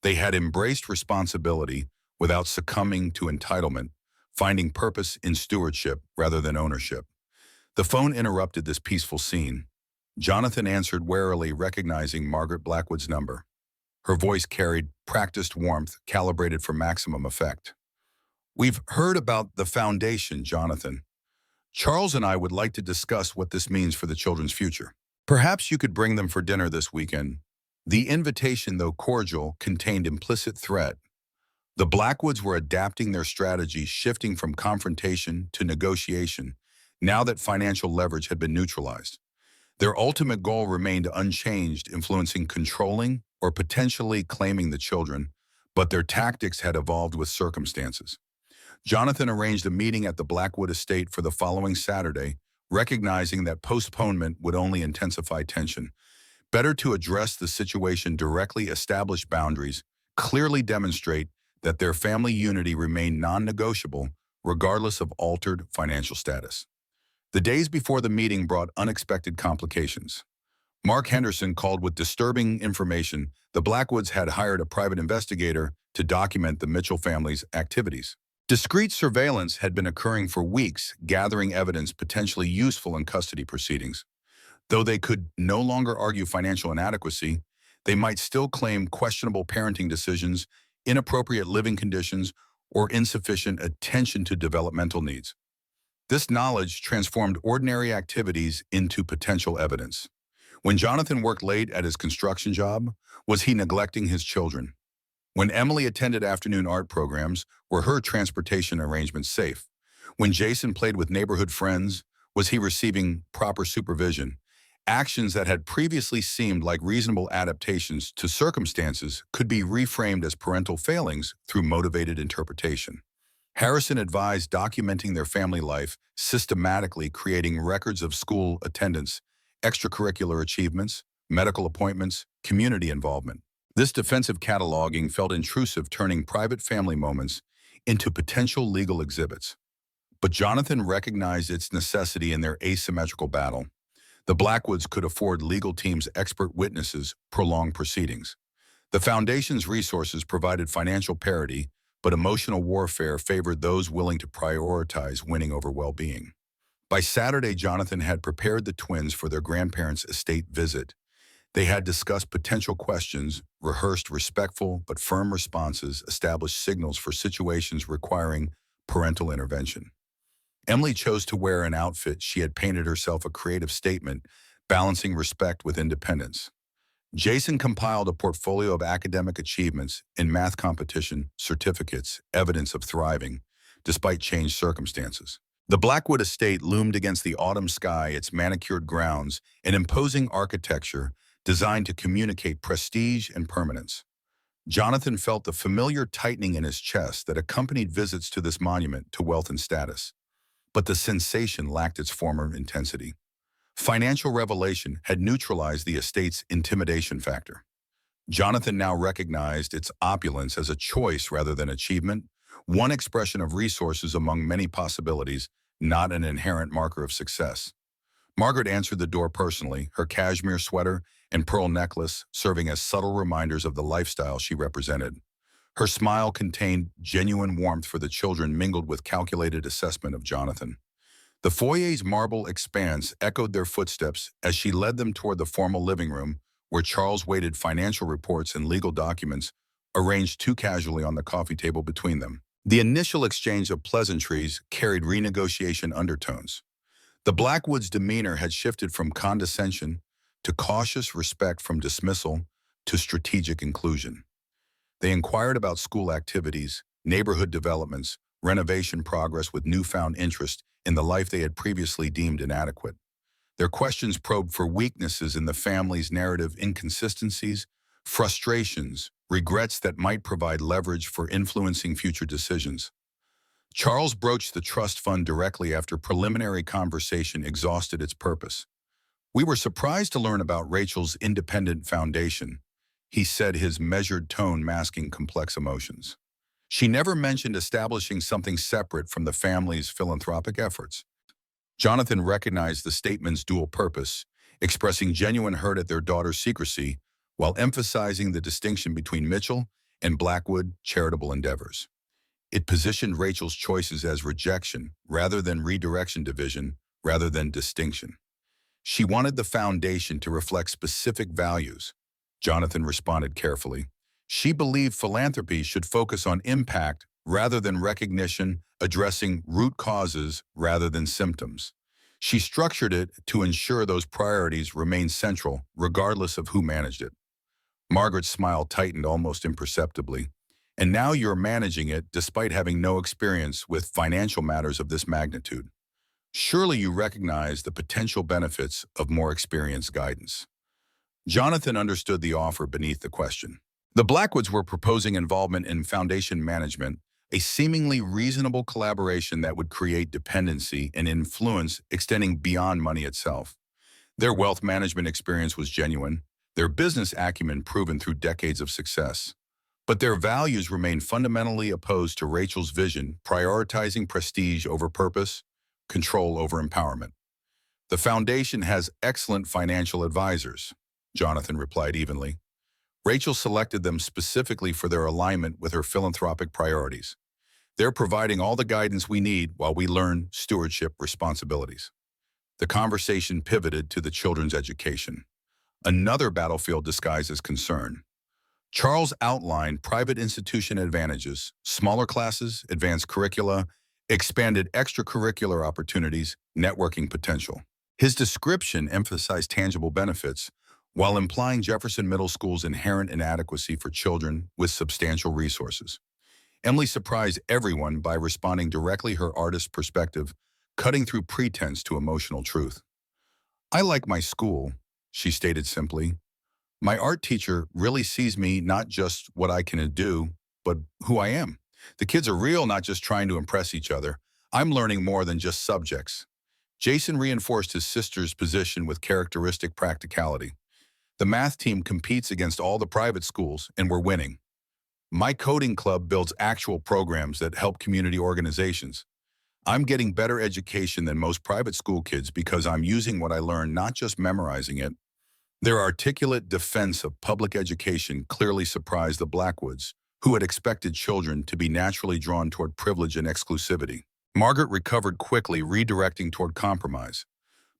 A: They had embraced responsibility without succumbing to entitlement, finding purpose in stewardship rather than ownership. The phone interrupted this peaceful scene. Jonathan answered warily, recognizing Margaret Blackwood's number. Her voice carried practiced warmth, calibrated for maximum effect. "We've heard about the foundation, Jonathan. Charles and I would like to discuss what this means for the children's future. Perhaps you could bring them for dinner this weekend." The invitation, though cordial, contained implicit threat. The Blackwoods were adapting their strategy, shifting from confrontation to negotiation, now that financial leverage had been neutralized. Their ultimate goal remained unchanged, influencing, controlling, or potentially claiming the children, but their tactics had evolved with circumstances. Jonathan arranged a meeting at the Blackwood estate for the following Saturday, recognizing that postponement would only intensify tension. Better to address the situation directly, establish boundaries, clearly demonstrate that their family unity remained non-negotiable, regardless of altered financial status. The days before the meeting brought unexpected complications. Mark Henderson called with disturbing information. The Blackwoods had hired a private investigator to document the Mitchell family's activities. Discreet surveillance had been occurring for weeks, gathering evidence potentially useful in custody proceedings. Though they could no longer argue financial inadequacy, they might still claim questionable parenting decisions, inappropriate living conditions, or insufficient attention to developmental needs. This knowledge transformed ordinary activities into potential evidence. When Jonathan worked late at his construction job, was he neglecting his children? When Emily attended afternoon art programs, were her transportation arrangements safe? When Jason played with neighborhood friends, was he receiving proper supervision? Actions that had previously seemed like reasonable adaptations to circumstances could be reframed as parental failings through motivated interpretation. Harrison advised documenting their family life, systematically creating records of school attendance, extracurricular achievements, medical appointments, community involvement. This defensive cataloging felt intrusive, turning private family moments into potential legal exhibits. But Jonathan recognized its necessity in their asymmetrical battle. The Blackwoods could afford legal teams' expert witnesses, prolonged proceedings. The Foundation's resources provided financial parity, but emotional warfare favored those willing to prioritize winning over well-being. By Saturday, Jonathan had prepared the twins for their grandparents' estate visit. They had discussed potential questions, rehearsed respectful but firm responses, established signals for situations requiring parental intervention. Emily chose to wear an outfit she had painted herself a creative statement, balancing respect with independence. Jason compiled a portfolio of academic achievements in math competition, certificates, evidence of thriving, despite changed circumstances. The Blackwood estate loomed against the autumn sky, its manicured grounds, an imposing architecture designed to communicate prestige and permanence. Jonathan felt the familiar tightening in his chest that accompanied visits to this monument to wealth and status. But the sensation lacked its former intensity. Financial revelation had neutralized the estate's intimidation factor. Jonathan now recognized its opulence as a choice rather than achievement, one expression of resources among many possibilities, not an inherent marker of success. Margaret answered the door personally, her cashmere sweater and pearl necklace serving as subtle reminders of the lifestyle she represented. Her smile contained genuine warmth for the children mingled with calculated assessment of Jonathan. The foyer's marble expanse echoed their footsteps as she led them toward the formal living room, where Charles waited financial reports and legal documents arranged too casually on the coffee table between them. The initial exchange of pleasantries carried renegotiation undertones. The Blackwoods' demeanor had shifted from condescension to cautious respect, from dismissal to strategic inclusion. They inquired about school activities, neighborhood developments, renovation progress with newfound interest in the life they had previously deemed inadequate. Their questions probed for weaknesses in the family's narrative, inconsistencies, frustrations, regrets that might provide leverage for influencing future decisions. Charles broached the trust fund directly after preliminary conversation exhausted its purpose. "We were surprised to learn about Rachel's independent foundation," he said, his measured tone masking complex emotions. "She never mentioned establishing something separate from the family's philanthropic efforts." Jonathan recognized the statement's dual purpose, expressing genuine hurt at their daughter's secrecy while emphasizing the distinction between Mitchell and Blackwood charitable endeavors. It positioned Rachel's choices as rejection rather than redirection, division rather than distinction. She wanted the foundation to reflect specific values. Jonathan responded carefully. She believed philanthropy should focus on impact rather than recognition, addressing root causes rather than symptoms. She structured it to ensure those priorities remained central, regardless of who managed it. Margaret's smile tightened almost imperceptibly. "And now you're managing it despite having no experience with financial matters of this magnitude. Surely you recognize the potential benefits of more experienced guidance." Jonathan understood the offer beneath the question. The Blackwoods were proposing involvement in foundation management, a seemingly reasonable collaboration that would create dependency and influence extending beyond money itself. Their wealth management experience was genuine, their business acumen proven through decades of success. But their values remained fundamentally opposed to Rachel's vision, prioritizing prestige over purpose, control over empowerment. "The foundation has excellent financial advisors," Jonathan replied evenly. "Rachel selected them specifically for their alignment with her philanthropic priorities. They're providing all the guidance we need while we learn stewardship responsibilities." The conversation pivoted to the children's education, another battlefield disguised as concern. Charles outlined private institution advantages, smaller classes, advanced curricula, expanded extracurricular opportunities, networking potential. His description emphasized tangible benefits, while implying Jefferson Middle School's inherent inadequacy for children with substantial resources. Emily surprised everyone by responding directly, her artist perspective cutting through pretense to emotional truth. "I like my school," she stated simply. "My art teacher really sees me not just what I can do, but who I am. The kids are real, not just trying to impress each other. I'm learning more than just subjects." Jason reinforced his sister's position with characteristic practicality. "The math team competes against all the private schools, and we're winning. My coding club builds actual programs that help community organizations. I'm getting better education than most private school kids because I'm using what I learned, not just memorizing it. Their articulate defense of public education clearly surprised the Blackwoods, who had expected children to be naturally drawn toward privilege and exclusivity. Margaret recovered quickly, redirecting toward compromise.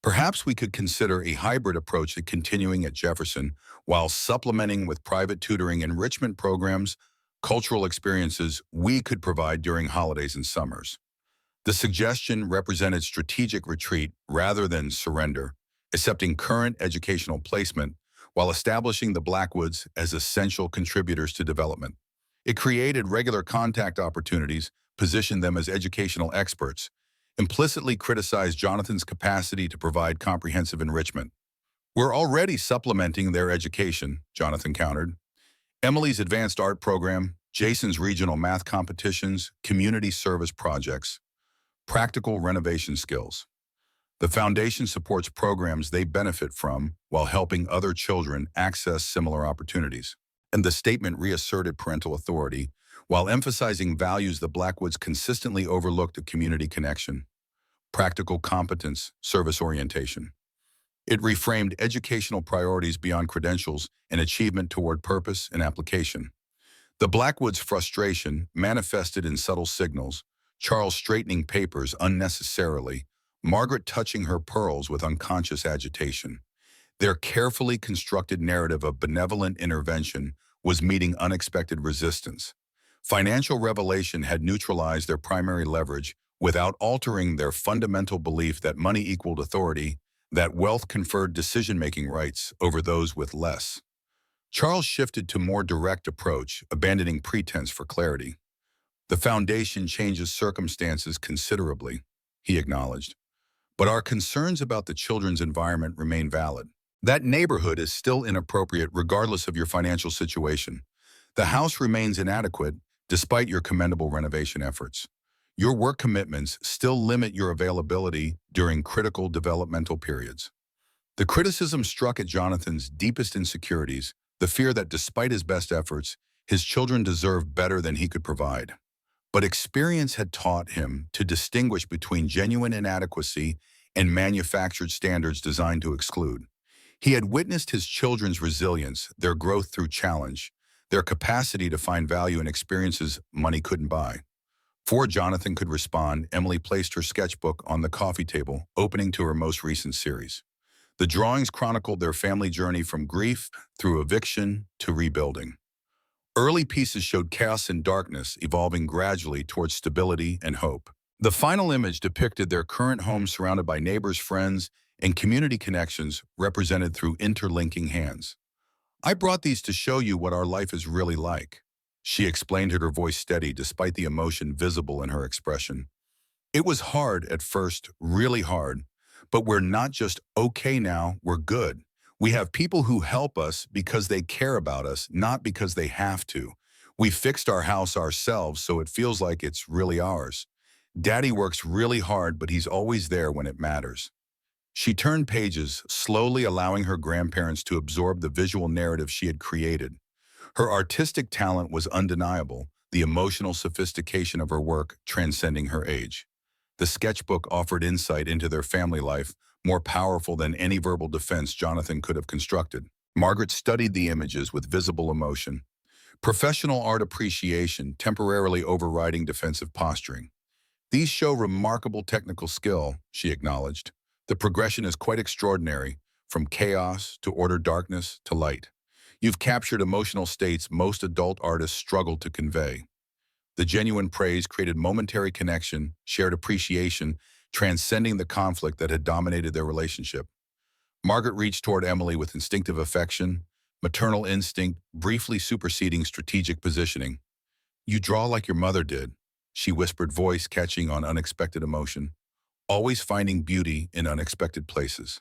A: Perhaps we could consider a hybrid approach to continuing at Jefferson while supplementing with private tutoring, enrichment programs, cultural experiences we could provide during holidays and summers. The suggestion represented strategic retreat rather than surrender, accepting current educational placement while establishing the Blackwoods as essential contributors to development. It created regular contact opportunities, positioned them as educational experts, implicitly criticized Jonathan's capacity to provide comprehensive enrichment. We're already supplementing their education, Jonathan countered. Emily's advanced art program, Jason's regional math competitions, community service projects, practical renovation skills. The foundation supports programs they benefit from while helping other children access similar opportunities. And the statement reasserted parental authority while emphasizing values the Blackwoods consistently overlooked: a community connection, practical competence, service orientation. It reframed educational priorities beyond credentials and achievement toward purpose and application. The Blackwoods' frustration manifested in subtle signals: Charles straightening papers unnecessarily, Margaret touching her pearls with unconscious agitation. Their carefully constructed narrative of benevolent intervention was meeting unexpected resistance. Financial revelation had neutralized their primary leverage without altering their fundamental belief that money equaled authority, that wealth conferred decision-making rights over those with less. Charles shifted to more direct approach, abandoning pretense for clarity. The foundation changes circumstances considerably, he acknowledged, but our concerns about the children's environment remain valid. That neighborhood is still inappropriate regardless of your financial situation. The house remains inadequate despite your commendable renovation efforts. Your work commitments still limit your availability during critical developmental periods. The criticism struck at Jonathan's deepest insecurities, the fear that despite his best efforts, his children deserved better than he could provide. But experience had taught him to distinguish between genuine inadequacy and manufactured standards designed to exclude. He had witnessed his children's resilience, their growth through challenge, their capacity to find value in experiences money couldn't buy. Before Jonathan could respond, Emily placed her sketchbook on the coffee table, opening to her most recent series. The drawings chronicled their family journey from grief through eviction to rebuilding. Early pieces showed chaos and darkness evolving gradually towards stability and hope. The final image depicted their current home surrounded by neighbors, friends, and community connections represented through interlinking hands. "I brought these to show you what our life is really like," she explained, her voice steady despite the emotion visible in her expression. "It was hard at first, really hard, but we're not just okay now, we're good. We have people who help us because they care about us, not because they have to. We fixed our house ourselves, so it feels like it's really ours. Daddy works really hard, but he's always there when it matters." She turned pages, slowly allowing her grandparents to absorb the visual narrative she had created. Her artistic talent was undeniable, the emotional sophistication of her work transcending her age. The sketchbook offered insight into their family life, more powerful than any verbal defense Jonathan could have constructed. Margaret studied the images with visible emotion. Professional art appreciation temporarily overriding defensive posturing. "These show remarkable technical skill," she acknowledged. "The progression is quite extraordinary, from chaos to order, darkness to light. You've captured emotional states most adult artists struggle to convey." The genuine praise created momentary connection, shared appreciation, transcending the conflict that had dominated their relationship. Margaret reached toward Emily with instinctive affection, maternal instinct briefly superseding strategic positioning. "You draw like your mother did," she whispered, voice catching on unexpected emotion, "always finding beauty in unexpected places."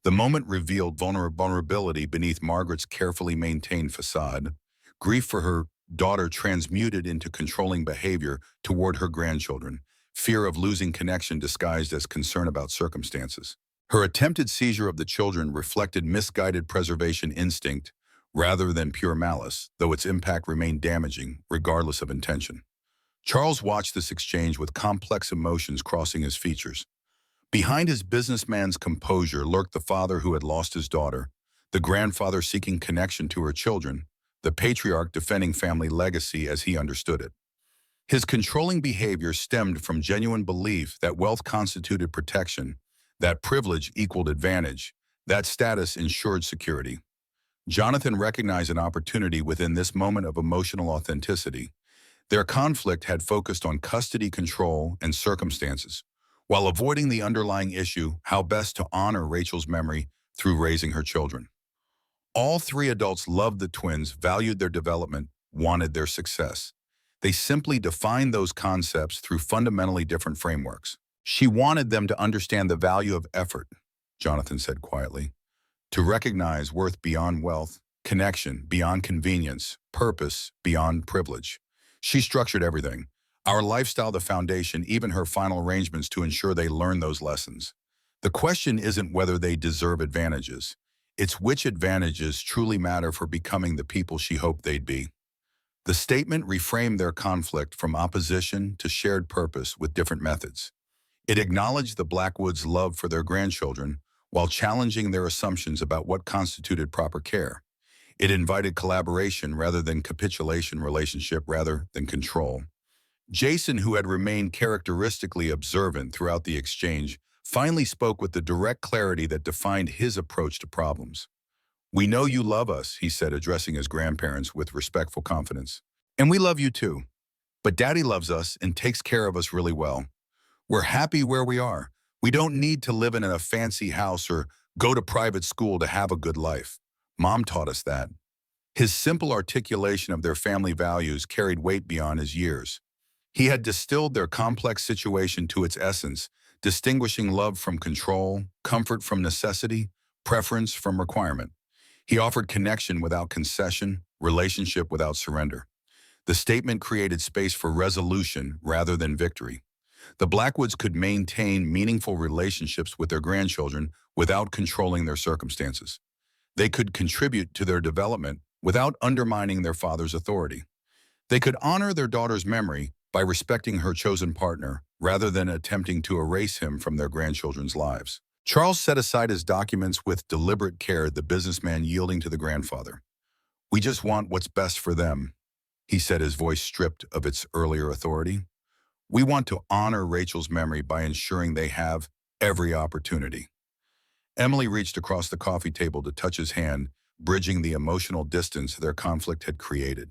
A: The moment revealed vulnerability beneath Margaret's carefully maintained facade. Grief for her daughter transmuted into controlling behavior toward her grandchildren, fear of losing connection disguised as concern about circumstances. Her attempted seizure of the children reflected misguided preservation instinct rather than pure malice, though its impact remained damaging, regardless of intention. Charles watched this exchange with complex emotions crossing his features. Behind his businessman's composure lurked the father who had lost his daughter, the grandfather seeking connection to her children, the patriarch defending family legacy as he understood it. His controlling behavior stemmed from genuine belief that wealth constituted protection, that privilege equaled advantage, that status ensured security. Jonathan recognized an opportunity within this moment of emotional authenticity. Their conflict had focused on custody control and circumstances, while avoiding the underlying issue, how best to honor Rachel's memory through raising her children. All three adults loved the twins, valued their development, wanted their success. They simply defined those concepts through fundamentally different frameworks. She wanted them to understand the value of effort, Jonathan said quietly, to recognize worth beyond wealth, connection beyond convenience, purpose beyond privilege. She structured everything, our lifestyle the foundation, even her final arrangements to ensure they learn those lessons. The question isn't whether they deserve advantages. It's which advantages truly matter for becoming the people she hoped they'd be. The statement reframed their conflict from opposition to shared purpose with different methods. It acknowledged the Blackwoods' love for their grandchildren while challenging their assumptions about what constituted proper care. It invited collaboration rather than capitulation, relationship rather than control. Jason, who had remained characteristically observant throughout the exchange, finally spoke with the direct clarity that defined his approach to problems. "We know you love us," he said, addressing his grandparents with respectful confidence. "And we love you too. But Daddy loves us and takes care of us really well. We're happy where we are. We don't need to live in a fancy house or go to private school to have a good life. Mom taught us that." His simple articulation of their family values carried weight beyond his years. He had distilled their complex situation to its essence, distinguishing love from control, comfort from necessity, preference from requirement. He offered connection without concession, relationship without surrender. The statement created space for resolution rather than victory. The Blackwoods could maintain meaningful relationships with their grandchildren without controlling their circumstances. They could contribute to their development without undermining their father's authority. They could honor their daughter's memory by respecting her chosen partner rather than attempting to erase him from their grandchildren's lives. Charles set aside his documents with deliberate care, the businessman yielding to the grandfather. "We just want what's best for them," he said, his voice stripped of its earlier authority. "We want to honor Rachel's memory by ensuring they have every opportunity." Emily reached across the coffee table to touch his hand, bridging the emotional distance their conflict had created.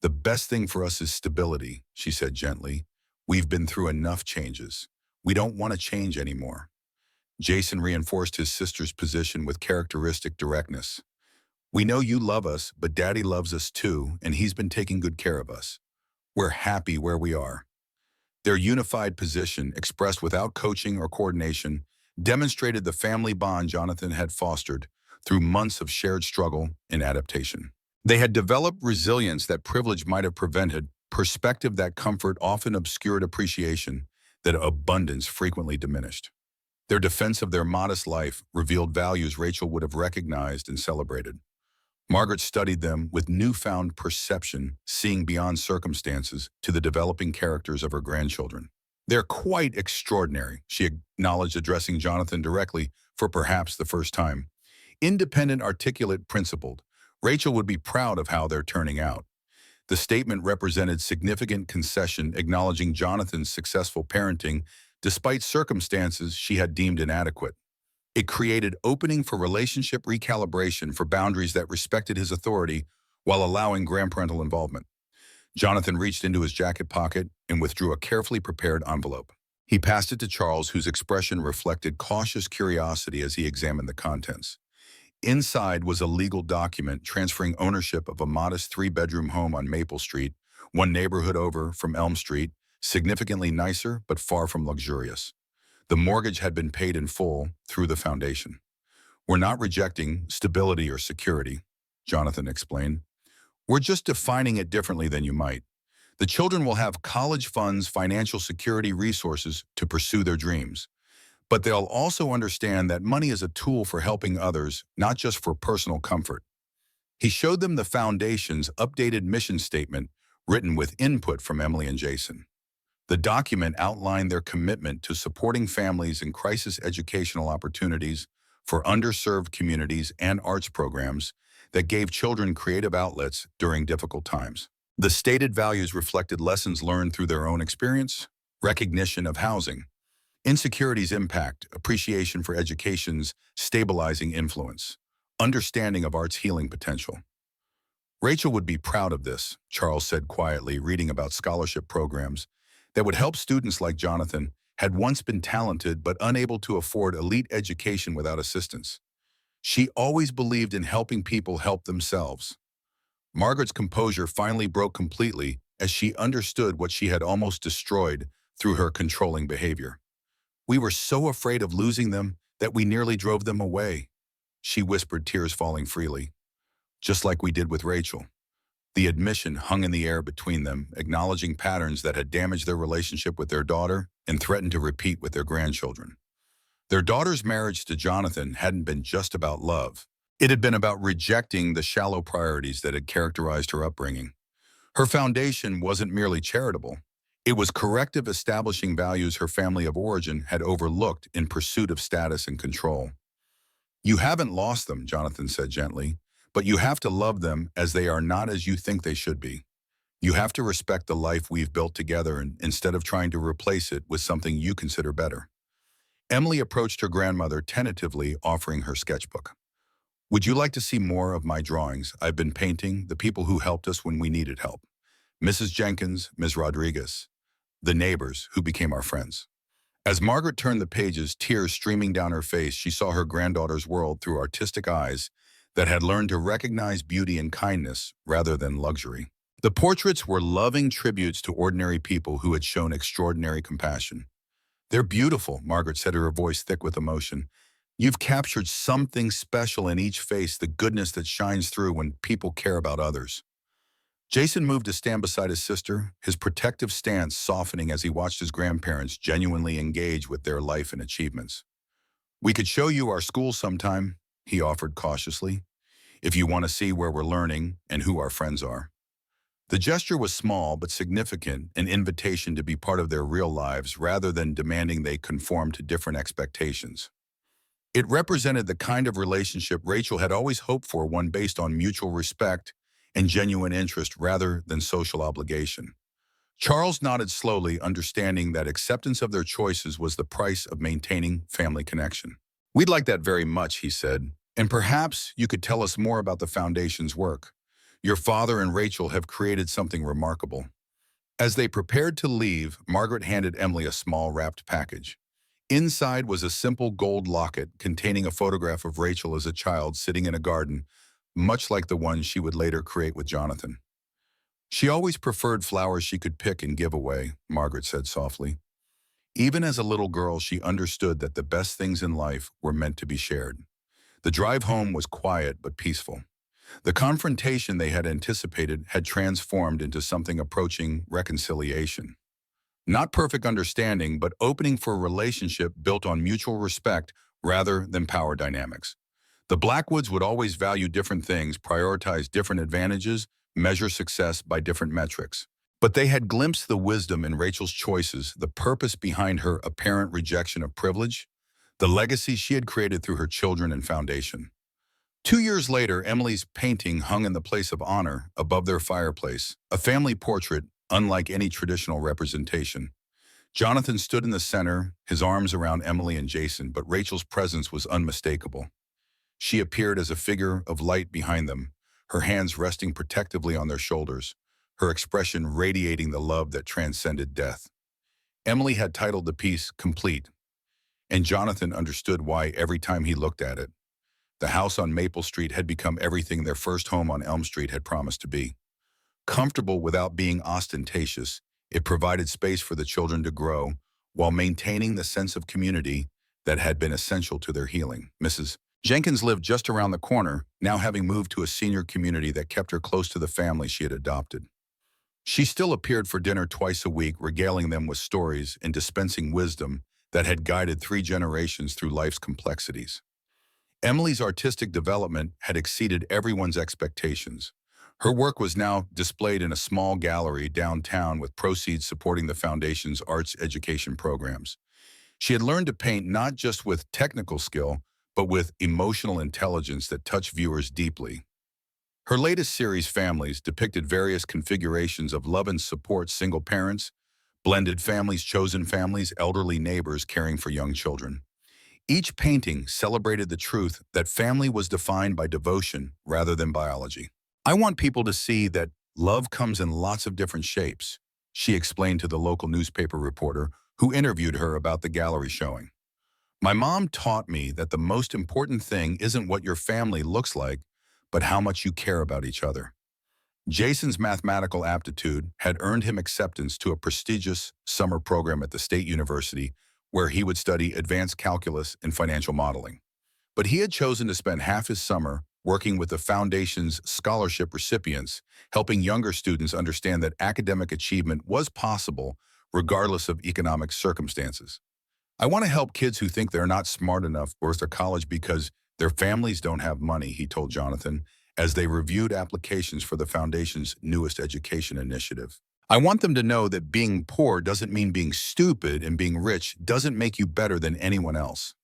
A: "The best thing for us is stability," she said gently. "We've been through enough changes. We don't want to change anymore." Jason reinforced his sister's position with characteristic directness. "We know you love us, but Daddy loves us too, and he's been taking good care of us. We're happy where we are." Their unified position, expressed without coaching or coordination, demonstrated the family bond Jonathan had fostered through months of shared struggle and adaptation. They had developed resilience that privilege might have prevented, perspective that comfort often obscured appreciation, that abundance frequently diminished. Their defense of their modest life revealed values Rachel would have recognized and celebrated. Margaret studied them with newfound perception, seeing beyond circumstances to the developing characters of her grandchildren. "They're quite extraordinary," she acknowledged, addressing Jonathan directly for perhaps the first time. "Independent, articulate, principled. Rachel would be proud of how they're turning out." The statement represented significant concession, acknowledging Jonathan's successful parenting despite circumstances she had deemed inadequate. It created opening for relationship recalibration, for boundaries that respected his authority while allowing grandparental involvement. Jonathan reached into his jacket pocket and withdrew a carefully prepared envelope. He passed it to Charles, whose expression reflected cautious curiosity as he examined the contents. Inside was a legal document transferring ownership of a modest three-bedroom home on Maple Street, one neighborhood over from Elm Street, significantly nicer but far from luxurious. The mortgage had been paid in full through the foundation. "We're not rejecting stability or security," Jonathan explained. "We're just defining it differently than you might. The children will have college funds, financial security, resources to pursue their dreams. But they'll also understand that money is a tool for helping others, not just for personal comfort." He showed them the foundation's updated mission statement, written with input from Emily and Jason. The document outlined their commitment to supporting families in crisis educational opportunities for underserved communities and arts programs that gave children creative outlets during difficult times. The stated values reflected lessons learned through their own experience, recognition of housing, insecurity's impact, appreciation for education's stabilizing influence, understanding of art's healing potential. Rachel would be proud of this, Charles said quietly, reading about scholarship programs that would help students like Jonathan had once been talented but unable to afford elite education without assistance. She always believed in helping people help themselves. Margaret's composure finally broke completely as she understood what she had almost destroyed through her controlling behavior. "We were so afraid of losing them that we nearly drove them away," she whispered, tears falling freely. "Just like we did with Rachel." The admission hung in the air between them, acknowledging patterns that had damaged their relationship with their daughter and threatened to repeat with their grandchildren. Their daughter's marriage to Jonathan hadn't been just about love. It had been about rejecting the shallow priorities that had characterized her upbringing. Her foundation wasn't merely charitable. It was corrective, establishing values her family of origin had overlooked in pursuit of status and control. "You haven't lost them," Jonathan said gently, "but you have to love them as they are, not as you think they should be. You have to respect the life we've built together instead of trying to replace it with something you consider better." Emily approached her grandmother tentatively, offering her sketchbook. "Would you like to see more of my drawings? I've been painting the people who helped us when we needed help. Mrs. Jenkins, Ms. Rodriguez, the neighbors who became our friends." As Margaret turned the pages, tears streaming down her face, she saw her granddaughter's world through artistic eyes that had learned to recognize beauty and kindness rather than luxury. The portraits were loving tributes to ordinary people who had shown extraordinary compassion. "They're beautiful," Margaret said, her voice thick with emotion. "You've captured something special in each face, the goodness that shines through when people care about others." Jason moved to stand beside his sister, his protective stance softening as he watched his grandparents genuinely engage with their life and achievements. "We could show you our school sometime," he offered cautiously, "if you want to see where we're learning and who our friends are." The gesture was small but significant, an invitation to be part of their real lives rather than demanding they conform to different expectations. It represented the kind of relationship Rachel had always hoped for, one based on mutual respect and genuine interest rather than social obligation. Charles nodded slowly, understanding that acceptance of their choices was the price of maintaining family connection. "We'd like that very much," he said, "and perhaps you could tell us more about the Foundation's work. Your father and Rachel have created something remarkable." As they prepared to leave, Margaret handed Emily a small wrapped package. Inside was a simple gold locket containing a photograph of Rachel as a child sitting in a garden, much like the one she would later create with Jonathan. "She always preferred flowers she could pick and give away," Margaret said softly. "Even as a little girl, she understood that the best things in life were meant to be shared." The drive home was quiet but peaceful. The confrontation they had anticipated had transformed into something approaching reconciliation. Not perfect understanding, but opening for a relationship built on mutual respect rather than power dynamics. The Blackwoods would always value different things, prioritize different advantages, measure success by different metrics. But they had glimpsed the wisdom in Rachel's choices, the purpose behind her apparent rejection of privilege, the legacy she had created through her children and foundation. 2 years later, Emily's painting hung in the place of honor above their fireplace, a family portrait unlike any traditional representation. Jonathan stood in the center, his arms around Emily and Jason, but Rachel's presence was unmistakable. She appeared as a figure of light behind them, her hands resting protectively on their shoulders, her expression radiating the love that transcended death. Emily had titled the piece "Complete," and Jonathan understood why every time he looked at it. The house on Maple Street had become everything their first home on Elm Street had promised to be. Comfortable without being ostentatious, it provided space for the children to grow while maintaining the sense of community that had been essential to their healing. Mrs. Jenkins lived just around the corner, now having moved to a senior community that kept her close to the family she had adopted. She still appeared for dinner twice a week, regaling them with stories and dispensing wisdom that had guided 3 generations through life's complexities. Emily's artistic development had exceeded everyone's expectations. Her work was now displayed in a small gallery downtown with proceeds supporting the foundation's arts education programs. She had learned to paint not just with technical skill, but with emotional intelligence that touched viewers deeply. Her latest series, Families, depicted various configurations of love and support: single parents, blended families, chosen families, elderly neighbors caring for young children. Each painting celebrated the truth that family was defined by devotion rather than biology. "I want people to see that love comes in lots of different shapes," she explained to the local newspaper reporter who interviewed her about the gallery showing. "My mom taught me that the most important thing isn't what your family looks like, but how much you care about each other." Jason's mathematical aptitude had earned him acceptance to a prestigious summer program at the State University where he would study advanced calculus and financial modeling. But he had chosen to spend half his summer working with the Foundation's scholarship recipients, helping younger students understand that academic achievement was possible regardless of economic circumstances. "I want to help kids who think they're not smart enough to go to college because their families don't have money," he told Jonathan, as they reviewed applications for the Foundation's newest education initiative. "I want them to know that being poor doesn't mean being stupid, and being rich doesn't make you better than anyone else."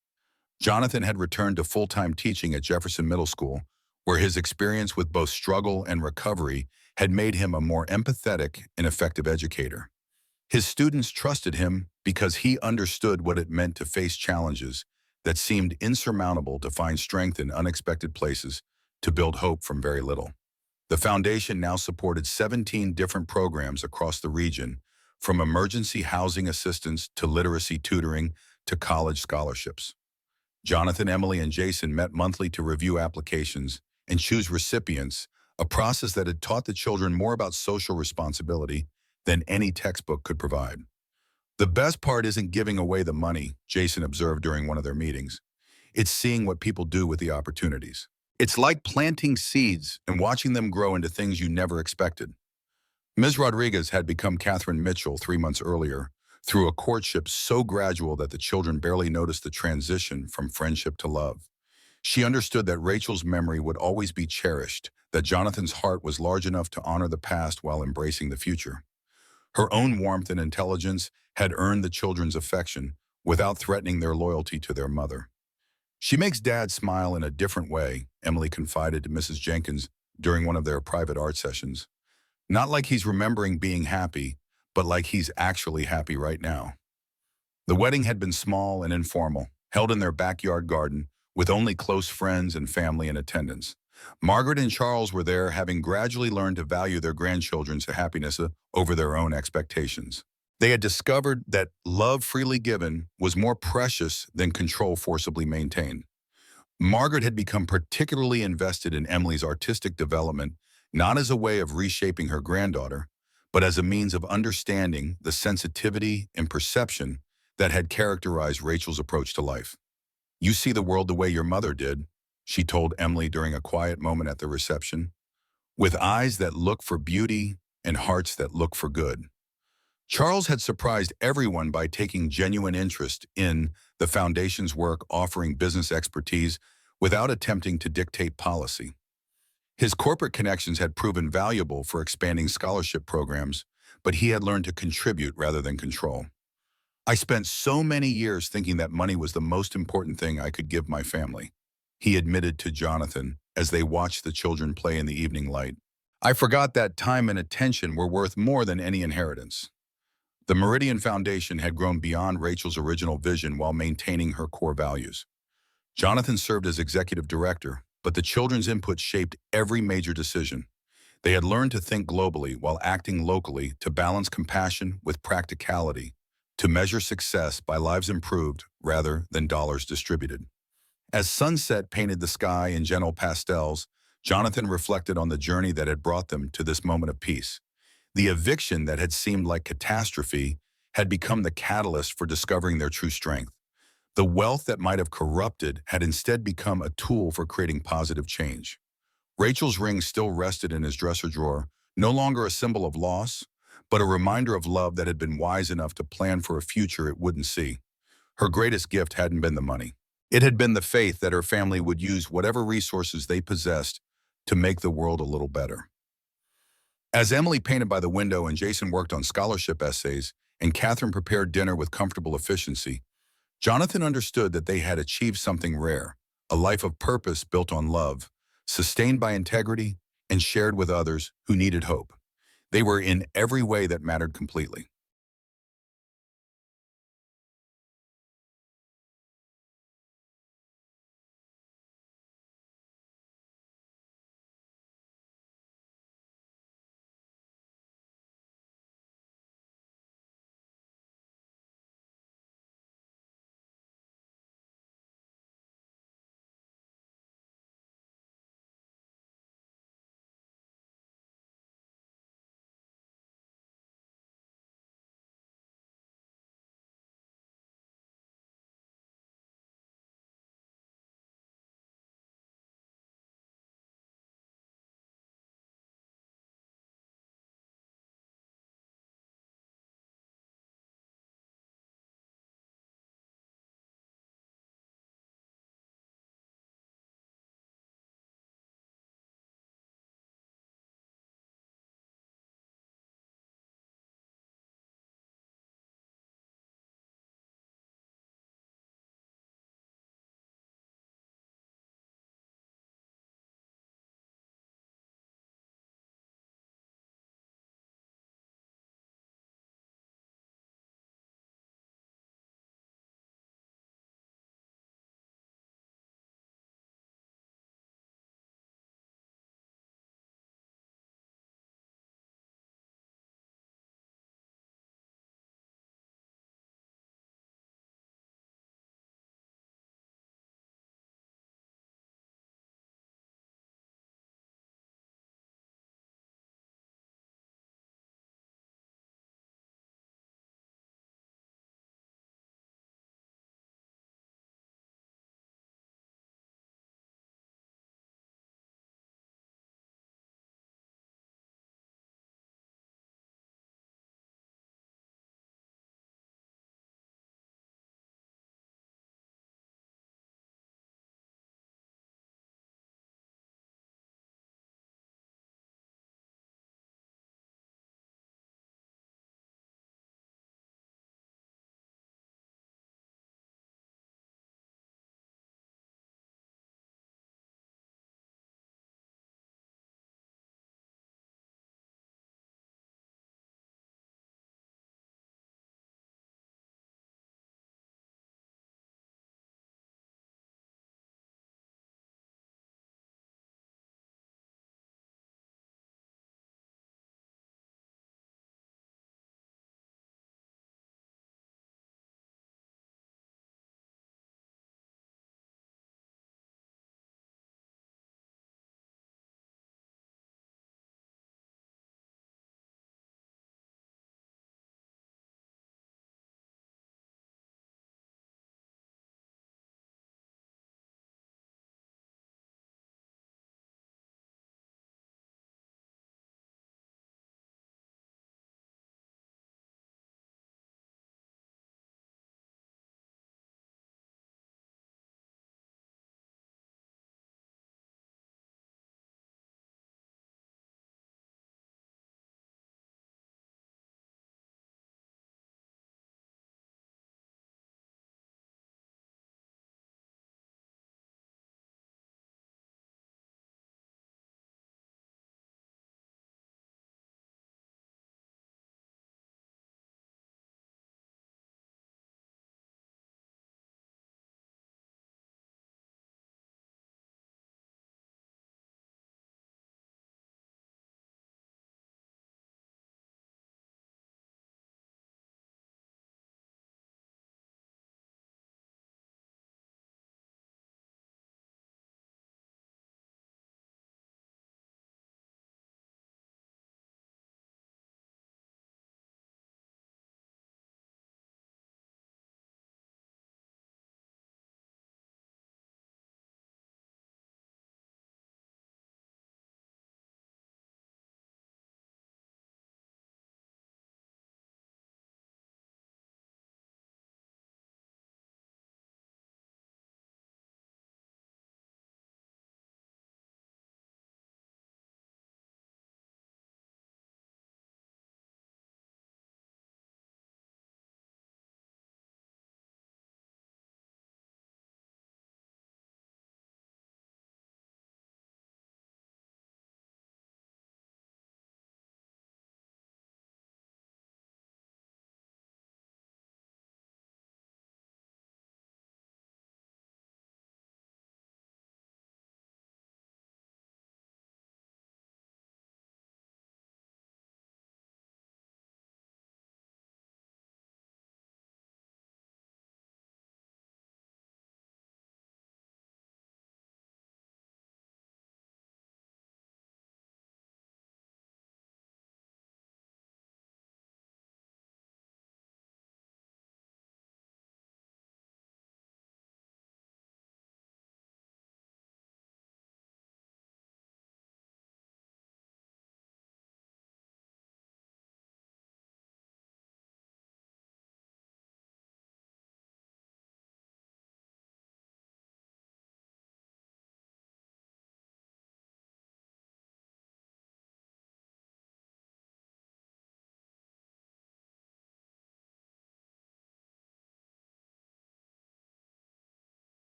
A: Jonathan had returned to full-time teaching at Jefferson Middle School, where his experience with both struggle and recovery had made him a more empathetic and effective educator. His students trusted him because he understood what it meant to face challenges that seemed insurmountable, to find strength in unexpected places, to build hope from very little. The foundation now supported 17 different programs across the region, from emergency housing assistance to literacy tutoring to college scholarships. Jonathan, Emily, and Jason met monthly to review applications and choose recipients, a process that had taught the children more about social responsibility than any textbook could provide. "The best part isn't giving away the money," Jason observed during one of their meetings. "It's seeing what people do with the opportunities. It's like planting seeds and watching them grow into things you never expected." Ms. Rodriguez had become Catherine Mitchell 3 months earlier, through a courtship so gradual that the children barely noticed the transition from friendship to love. She understood that Rachel's memory would always be cherished, that Jonathan's heart was large enough to honor the past while embracing the future. Her own warmth and intelligence had earned the children's affection without threatening their loyalty to their mother. "She makes Dad smile in a different way," Emily confided to Mrs. Jenkins during one of their private art sessions. "Not like he's remembering being happy, but like he's actually happy right now." The wedding had been small and informal, held in their backyard garden, with only close friends and family in attendance. Margaret and Charles were there, having gradually learned to value their grandchildren's happiness over their own expectations. They had discovered that love freely given was more precious than control forcibly maintained. Margaret had become particularly invested in Emily's artistic development, not as a way of reshaping her granddaughter, but as a means of understanding the sensitivity and perception that had characterized Rachel's approach to life. "You see the world the way your mother did," she told Emily during a quiet moment at the reception, "with eyes that look for beauty and hearts that look for good." Charles had surprised everyone by taking genuine interest in the Foundation's work, offering business expertise without attempting to dictate policy. His corporate connections had proven valuable for expanding scholarship programs, but he had learned to contribute rather than control. "I spent so many years thinking that money was the most important thing I could give my family," he admitted to Jonathan as they watched the children play in the evening light. "I forgot that time and attention were worth more than any inheritance." The Meridian Foundation had grown beyond Rachel's original vision while maintaining her core values. Jonathan served as executive director, but the children's input shaped every major decision. They had learned to think globally while acting locally, to balance compassion with practicality, to measure success by lives improved rather than dollars distributed. As sunset painted the sky in gentle pastels, Jonathan reflected on the journey that had brought them to this moment of peace. The eviction that had seemed like catastrophe had become the catalyst for discovering their true strength. The wealth that might have corrupted had instead become a tool for creating positive change. Rachel's ring still rested in his dresser drawer, no longer a symbol of loss, but a reminder of love that had been wise enough to plan for a future it wouldn't see. Her greatest gift hadn't been the money. It had been the faith that her family would use whatever resources they possessed to make the world a little better. As Emily painted by the window and Jason worked on scholarship essays, and Catherine prepared dinner with comfortable efficiency, Jonathan understood that they had achieved something rare, a life of purpose built on love, sustained by integrity, and shared with others who needed hope. They were in every way that mattered completely.